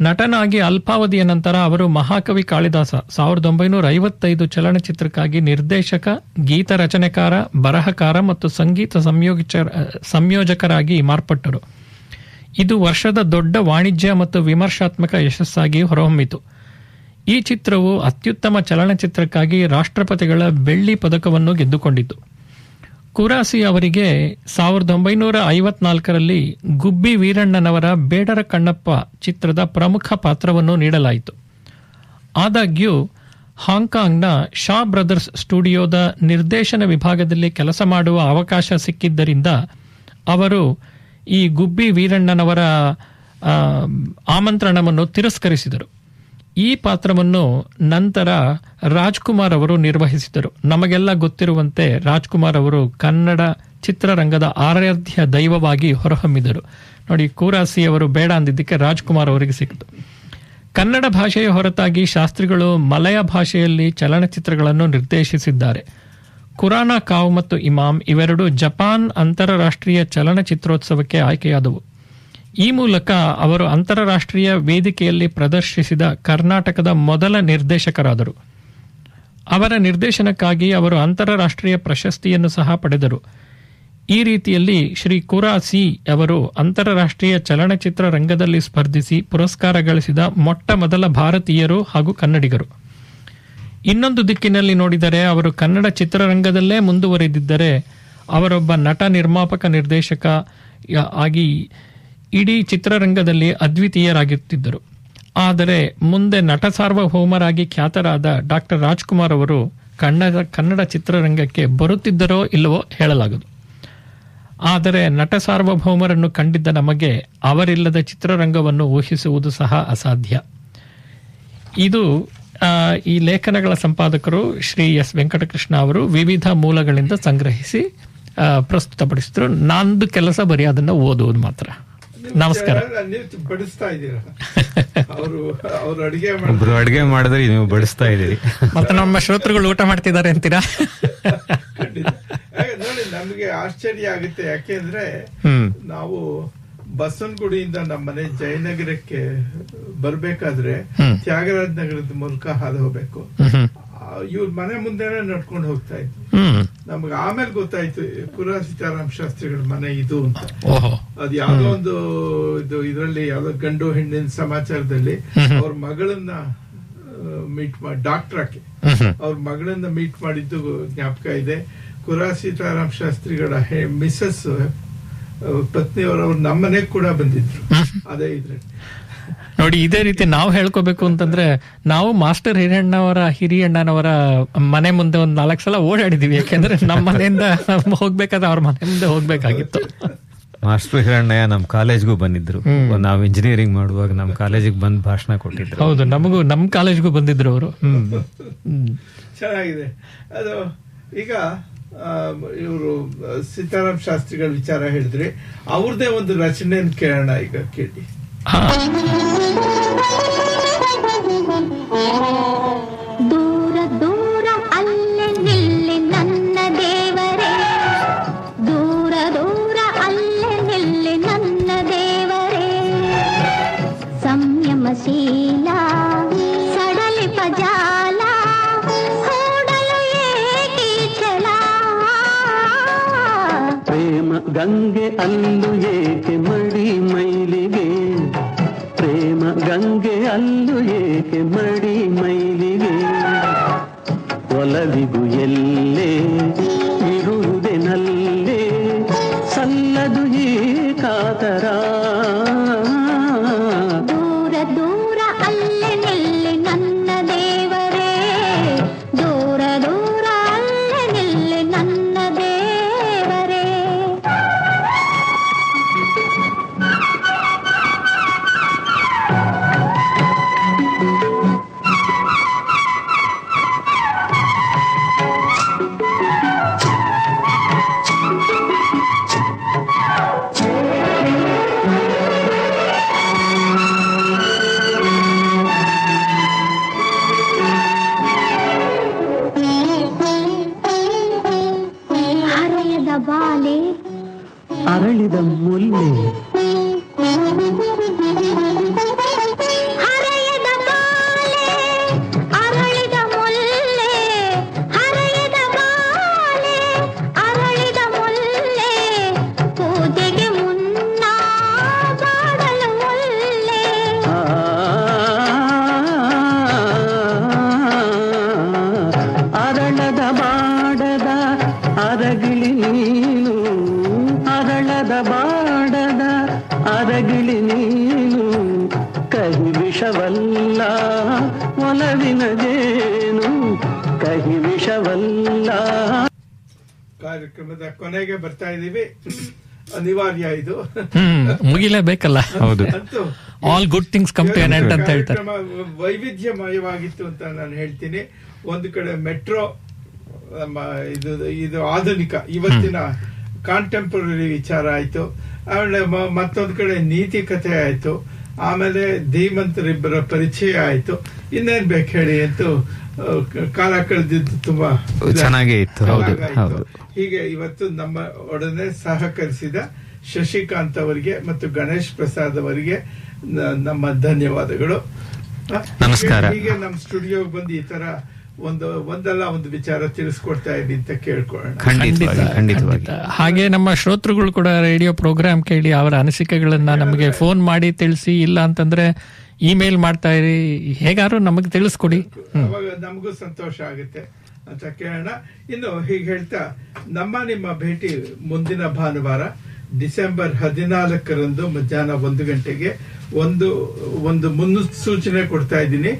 ನಟನಾಗಿ ಅಲ್ಪಾವಧಿಯ ನಂತರ ಅವರು ಮಹಾಕವಿ ಕಾಳಿದಾಸ 1955 ಚಲನಚಿತ್ರಕ್ಕಾಗಿ ನಿರ್ದೇಶಕ, ಗೀತ ರಚನೆಕಾರ, ಬರಹಕಾರ ಮತ್ತು ಸಂಗೀತ ಸಂಯೋಜಕರಾಗಿ ಮಾರ್ಪಟ್ಟರು. ಇದು ವರ್ಷದ ದೊಡ್ಡ ವಾಣಿಜ್ಯ ಮತ್ತು ವಿಮರ್ಶಾತ್ಮಕ ಯಶಸ್ಸಾಗಿ ಹೊರಹೊಮ್ಮಿತು. ಈ ಚಿತ್ರವು ಅತ್ಯುತ್ತಮ ಚಲನಚಿತ್ರಕ್ಕಾಗಿ ರಾಷ್ಟ್ರಪತಿಗಳ ಬೆಳ್ಳಿ ಪದಕವನ್ನು ಗೆದ್ದುಕೊಂಡಿತು. ಕುರಾಸಿ ಅವರಿಗೆ 1954ರಲ್ಲಿ ಗುಬ್ಬಿ ವೀರಣ್ಣನವರ ಬೇಡರ ಕಣ್ಣಪ್ಪ ಚಿತ್ರದ ಪ್ರಮುಖ ಪಾತ್ರವನ್ನು ನೀಡಲಾಯಿತು. ಆದಾಗ್ಯೂ ಹಾಂಗ್ಕಾಂಗ್ನ ಶಾ ಬ್ರದರ್ಸ್ ಸ್ಟುಡಿಯೋದ ನಿರ್ದೇಶನ ವಿಭಾಗದಲ್ಲಿ ಕೆಲಸ ಮಾಡುವ ಅವಕಾಶ ಸಿಕ್ಕಿದ್ದರಿಂದ ಅವರು ಈ ಗುಬ್ಬಿ ವೀರಣ್ಣನವರ ಆಮಂತ್ರಣವನ್ನು ತಿರಸ್ಕರಿಸಿದರು. ಈ ಪಾತ್ರವನ್ನು ನಂತರ ರಾಜ್ಕುಮಾರ್ ಅವರು ನಿರ್ವಹಿಸಿದರು. ನಮಗೆಲ್ಲ ಗೊತ್ತಿರುವಂತೆ ರಾಜ್ಕುಮಾರ್ ಅವರು ಕನ್ನಡ ಚಿತ್ರರಂಗದ ಆರಾಧ್ಯ ದೈವವಾಗಿ ಹೊರಹೊಮ್ಮಿದರು. ನೋಡಿ, ಕೂರಾಸಿ ಅವರು ಬೇಡ ಅಂದಿದ್ದಕ್ಕೆ ರಾಜ್ಕುಮಾರ್ ಅವರಿಗೆ ಸಿಕ್ಕಿತು. ಕನ್ನಡ ಭಾಷೆಯ ಹೊರತಾಗಿ ಶಾಸ್ತ್ರಿಗಳು ಮಲಯ ಭಾಷೆಯಲ್ಲಿ ಚಲನಚಿತ್ರಗಳನ್ನು ನಿರ್ದೇಶಿಸಿದ್ದಾರೆ. ಕುರಾನ ಕಾವ್ ಮತ್ತು ಇಮಾಮ್ ಇವೆರಡು ಜಪಾನ್ ಅಂತಾರಾಷ್ಟ್ರೀಯ ಚಲನಚಿತ್ರೋತ್ಸವಕ್ಕೆ ಆಯ್ಕೆಯಾದವು. ಈ ಮೂಲಕ ಅವರು ಅಂತಾರಾಷ್ಟ್ರೀಯ ವೇದಿಕೆಯಲ್ಲಿ ಪ್ರದರ್ಶಿಸಿದ ಕರ್ನಾಟಕದ ಮೊದಲ ನಿರ್ದೇಶಕರಾದರು. ಅವರ ನಿರ್ದೇಶನಕ್ಕಾಗಿ ಅವರು ಅಂತಾರಾಷ್ಟ್ರೀಯ ಪ್ರಶಸ್ತಿಯನ್ನು ಸಹ ಪಡೆದರು. ಈ ರೀತಿಯಲ್ಲಿ ಶ್ರೀ ಕುರಾಸಿ ಅವರು ಅಂತಾರಾಷ್ಟ್ರೀಯ ಚಲನಚಿತ್ರ ರಂಗದಲ್ಲಿ ಸ್ಪರ್ಧಿಸಿ ಪುರಸ್ಕಾರ ಗಳಿಸಿದ ಮೊಟ್ಟ ಮೊದಲ ಭಾರತೀಯರು ಹಾಗೂ ಕನ್ನಡಿಗರು. ಇನ್ನೊಂದು ದಿಕ್ಕಿನಲ್ಲಿ ನೋಡಿದರೆ ಅವರು ಕನ್ನಡ ಚಿತ್ರರಂಗದಲ್ಲೇ ಮುಂದುವರೆದಿದ್ದರೆ ಅವರೊಬ್ಬ ನಟ, ನಿರ್ಮಾಪಕ, ನಿರ್ದೇಶಕ ಆಗಿ ಇಡೀ ಚಿತ್ರರಂಗದಲ್ಲಿ ಅದ್ವಿತೀಯರಾಗಿರುತ್ತಿದ್ದರು. ಆದರೆ ಮುಂದೆ ನಟ ಸಾರ್ವಭೌಮರಾಗಿ ಖ್ಯಾತರಾದ ಡಾಕ್ಟರ್ ರಾಜ್ಕುಮಾರ್ ಅವರು ಕನ್ನಡ ಚಿತ್ರರಂಗಕ್ಕೆ ಬರುತ್ತಿದ್ದರೋ ಇಲ್ಲವೋ ಹೇಳಲಾಗದು. ಆದರೆ ನಟ ಸಾರ್ವಭೌಮರನ್ನು ಕಂಡಿದ್ದ ನಮಗೆ ಅವರಿಲ್ಲದ ಚಿತ್ರರಂಗವನ್ನು ಊಹಿಸುವುದು ಸಹ ಅಸಾಧ್ಯ. ಇದು ಈ ಲೇಖನಗಳ ಸಂಪಾದಕರು ಶ್ರೀ ಎಸ್ ವೆಂಕಟಕೃಷ್ಣ ಅವರು ವಿವಿಧ ಮೂಲಗಳಿಂದ ಸಂಗ್ರಹಿಸಿ ಪ್ರಸ್ತುತಪಡಿಸಿದ್ರು. ನಂದು ಕೆಲಸ ಬರೀ ಅದನ್ನ ಓದುವುದು ಮಾತ್ರ. ನಮಸ್ಕಾರ. ನೀವು ಬಡಿಸ್ತಾ ಇದ್ದೀರಾ, ಅವರು ಅಡಿಗೆ ಒಬ್ರು ಅಡಿಗೆ ಮಾಡಿದ್ರೆ ನೀವು ಬಡಿಸ್ತಾ ಇದ್ದೀರಿ. ಮತ್ತೆ ನಮ್ಮ ಶ್ರೋತೃಗಳು ಊಟ ಮಾಡ್ತಿದ್ದಾರೆ ಅಂತೀರಾ? ನೋಡಿ, ನಮ್ಗೆ ಆಶ್ಚರ್ಯ ಆಗುತ್ತೆ. ಯಾಕೆಂದ್ರೆ ನಾವು ಬಸವನಗುಡಿಯಿಂದ ನಮ್ಮನೆ ಜಯನಗರಕ್ಕೆ ಬರ್ಬೇಕಾದ್ರೆ ತ್ಯಾಗರಾಜ ನಗರದ ಮೂಲಕ ಹಾದು ಹೋಗ್ಬೇಕು. ಇವ್ರ ಮನೆ ಮುಂದೆನೆ ನಡ್ಕೊಂಡು ಹೋಗ್ತಾ ಇದ್ವಿ. ನಮ್ಗೆ ಆಮೇಲೆ ಗೊತ್ತಾಯ್ತು ಕುರಾ ಸೀತಾರಾಮ್ ಶಾಸ್ತ್ರಿಗಳ ಮನೆ ಇದು ಅಂತ. ಅದ್ ಯಾವ್ದೋ ಒಂದು ಇದ್ರಲ್ಲಿ ಯಾವ್ದೋ ಗಂಡು ಹೆಣ್ಣಿನ ಸಮಾಚಾರದಲ್ಲಿ ಅವ್ರ ಮಗಳನ್ನ ಮೀಟ್ ಮಾಡಿ, ಡಾಕ್ಟರ್ ಆಕೆ ಅವ್ರ ಮಗಳನ್ನ ಮೀಟ್ ಮಾಡಿದ್ದು ಜ್ಞಾಪಕ ಇದೆ. ಕುರಾ ಸೀತಾರಾಮ್ ಶಾಸ್ತ್ರಿಗಳ ಮಿಸಸ್ ಪತ್ನಿಯವರು ನಮ್ಮನೆಗೆ ಕೂಡ ಬಂದಿದ್ರು. ಅದೇ ಇದ್ರಲ್ಲಿ ನೋಡಿ, ಇದೇ ರೀತಿ ನಾವು ಹೇಳ್ಕೋಬೇಕು ಅಂತಂದ್ರೆ ನಾವು ಮಾಸ್ಟರ್ ಹಿರಿಯಣ್ಣನವರ ಮನೆ ಮುಂದೆ ಒಂದ್ 4 ಸಲ ಓಡಾಡಿದೀವಿ. ಯಾಕೆಂದ್ರೆ ನಮ್ಮ ಮನೆಯಿಂದ ಹೋಗ್ಬೇಕಾದ್ರೆ ಅವ್ರ ಮನೆ ಮುಂದೆ ಹೋಗ್ಬೇಕಾಗಿತ್ತು. ಮಾಸ್ಟರ್ ಹಿರಣ್ಣಯ್ಯ ನಮ್ ಕಾಲೇಜ್ಗೂ ಬಂದಿದ್ರು. ನಾವು ಇಂಜಿನಿಯರಿಂಗ್ ಮಾಡುವಾಗ ನಮ್ ಕಾಲೇಜಿಗೆ ಬಂದ್ ಭಾಷಣ ಕೊಟ್ಟಿದ್ರು. ಹೌದು, ನಮ್ ಕಾಲೇಜ್ಗೂ ಬಂದಿದ್ರು ಅವರು. ಚೆನ್ನಾಗಿದೆ ಅದು. ಈಗ ಇವರು ಸೀತಾರಾಮ್ ಶಾಸ್ತ್ರಿಗಳ ವಿಚಾರ ಹೇಳಿದ್ರಿ, ಅವ್ರದೇ ಒಂದು ರಚನೆಯನ್ನು ಕೇಳೋಣ. ಈಗ ಕೇಳಿ. ದೂರ ದೂರ ಅಲ್ಲೇ ನಿಲ್ಲಿ ನನ್ನ ದೇವರೇ, ದೂರ ದೂರ ಅಲ್ಲೇ ನಿಲ್ಲಿ ನನ್ನ ದೇವರೇ, ಸಂಯಮಶೀಲ ಸಡಲಿ ಪಜಾಲ ಹೂಡಲು ಏಕಿ ಛಲ, ಪ್ರೇಮ ಗಂಗೆ ಅಲ್ಲು ಏಕೆ ಮಡಿ ಮೈಲಿಗೆ, ಪ್ರೇಮ ಗಂಗೆ ಅಲ್ಲು ಏಕೆ ಮಡಿ ಮೈಲಿಗೆ, ಒಲವಿಗೂ ಎಲ್ಲೇ ಇರುವುದೆ ನಲ್ಲೇ ಸಲ್ಲದು ಈ ಕಾತರ, ದೂರ ದೂರ ಅಲ್ಲೇ ನಿಲ್ಲಿ ನನ್ನ ದೇವರೇ, ದೂರ ದೂರ ಅಲ್ಲೇ ನಿಲ್ಲಿ ನನ್ನ ದೇವರೇ. ಹರೆಯದ ಬಾಲೆ ಅರಳಿದ ಮುಲ್ಲೆ, ಹರೆಯದ ಬಾಲೆ ಅರಳಿದ ಮುಲ್ಲೆ, ಹರೆಯದ ಬಾಲೆ ಅರಳಿದ ಮುಲ್ಲೆ, ಪೂಜೆಗೆ ಮುನ್ನ ಬಾಡಲು ಮುಲ್ಲೆ, ಅರಳದ ಬಾಡದ ಅರಗಿಳಿ ನೀನು, ಅರಳದ ಬಾಡದ ಅರಗಿಳಿ ನೀನು, ಕಹಿ ವಿಷವಲ್ಲ ಒಲವಿನ ಜೇನು, ಕಹಿ ವಿಷವಲ್ಲ. ಕಾರ್ಯಕ್ರಮದ ಕೊನೆಗೆ ಬರ್ತಾ ಇದೀವಿ. ಅನಿವಾರ್ಯ ಇದು, ಮುಗಿಲೇಬೇಕಲ್ಲ. ಹೌದು, all good things come to an end ಅಂತ ಹೇಳ್ತಾರೆ. ವೈವಿಧ್ಯಮಯವಾಗಿತ್ತು ಅಂತ ನಾನು ಹೇಳ್ತೀನಿ. ಒಂದು ಕಡೆ ಮೆಟ್ರೋ, ನಮ್ಮ ಇದು ಆಧುನಿಕ ಇವತ್ತಿನ ಕಾಂಟೆಂಪರರಿ ವಿಚಾರ ಆಯ್ತು. ಆಮೇಲೆ ಮತ್ತೊಂದು ಕಡೆ ನೀತಿ ಕಥೆ ಆಯ್ತು. ಆಮೇಲೆ ಧೀಮಂತರಿಬ್ಬರ ಪರಿಚಯ ಆಯ್ತು. ಇನ್ನೇನ್ ಬೇಕು ಹೇಳಿ ಅಂತೂ ಕಾಲ ಕಳೆದಿದ್ದು ತುಂಬಾ ಚೆನ್ನಾಗೇ ಇತ್ತು. ಹೀಗೆ ಇವತ್ತು ನಮ್ಮ ಒಡನೆ ಸಹಕರಿಸಿದ ಶಶಿಕಾಂತ್ ಅವರಿಗೆ ಮತ್ತು ಗಣೇಶ್ ಪ್ರಸಾದ್ ಅವರಿಗೆ ನಮ್ಮ ಧನ್ಯವಾದಗಳು. ನಮಸ್ಕಾರ. ಹೀಗೆ ನಮ್ಮ ಸ್ಟುಡಿಯೋಗೆ ಬಂದು ಈ ತರ ಒಂದಲ್ಲ ಒಂದು ವಿಚಾರ ತಿಳಿಸ್ಕೊಡ್ತಾ ಇದ್ದೀನಿ ಅಂತ ಕೇಳ್ಕೊಳ್ಳೋಣ. ಖಂಡಿತವಾಗಿ. ಹಾಗೆ ನಮ್ಮ ಶ್ರೋತೃಗಳು ಕೂಡ ರೇಡಿಯೋ ಪ್ರೋಗ್ರಾಮ್ ಕೇಳಿ ಅವರ ಅನಿಸಿಕೆಗಳನ್ನ ನಮಗೆ ಫೋನ್ ಮಾಡಿ ತಿಳಿಸಿ, ಇಲ್ಲ ಅಂತಂದ್ರೆ ಇಮೇಲ್ ಮಾಡ್ತಾ ಇರಿ, ಹೇಗಾರು ನಮಗೆ ತಿಳಿಸ್ಕೊಡಿ. ಅವಾಗ ನಮಗೂ ಸಂತೋಷ ಆಗುತ್ತೆ ಅಂತ ಕೇಳೋಣ. ಇನ್ನು ಹೀಗೆ ಹೇಳ್ತಾ ನಿಮ್ಮ ಭೇಟಿ ಮುಂದಿನ ಭಾನುವಾರ ಡಿಸೆಂಬರ್ 14ರಂದು ಮಧ್ಯಾಹ್ನ 1 ಗಂಟೆಗೆ. ಒಂದು ಮುನ್ಸೂಚನೆ ಕೊಡ್ತಾ ಇದ್ದೀನಿ.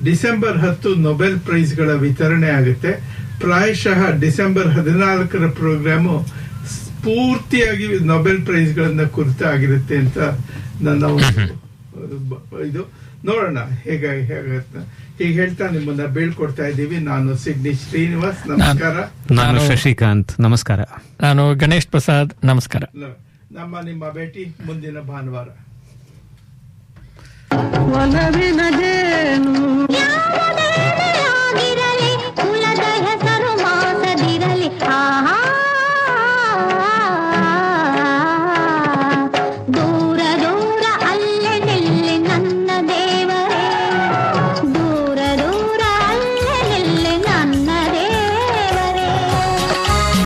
ಡಿಸೆಂಬರ್ 10 ನೊಬೆಲ್ ಪ್ರೈಸ್ಗಳ ವಿತರಣೆ ಆಗುತ್ತೆ. ಪ್ರಾಯಶಃ ಡಿಸೆಂಬರ್ 14ರ ಪ್ರೋಗ್ರಾಮು ಪೂರ್ತಿಯಾಗಿ ನೊಬೆಲ್ ಪ್ರೈಸ್ಗಳನ್ನ ಕುರಿತಾಗಿರುತ್ತೆ ಅಂತ ನನ್ನ ಇದು ನೋಡೋಣ ಹೇಗಾಗತ್ತೆ. ಹೀಗೆ ಹೇಳ್ತಾ ನಿಮ್ಮನ್ನ ಬೀಳ್ಕೊಡ್ತಾ ಇದ್ದೀವಿ. ನಾನು ಸಿಡ್ನಿ ಶ್ರೀನಿವಾಸ್, ನಮಸ್ಕಾರ. ನಾನು ಶಶಿಕಾಂತ್, ನಮಸ್ಕಾರ. ನಾನು ಗಣೇಶ್ ಪ್ರಸಾದ್, ನಮಸ್ಕಾರ. ನಿಮ್ಮ ಭೇಟಿ ಮುಂದಿನ ಭಾನುವಾರ. ಒಲವಿನ ಜೇನು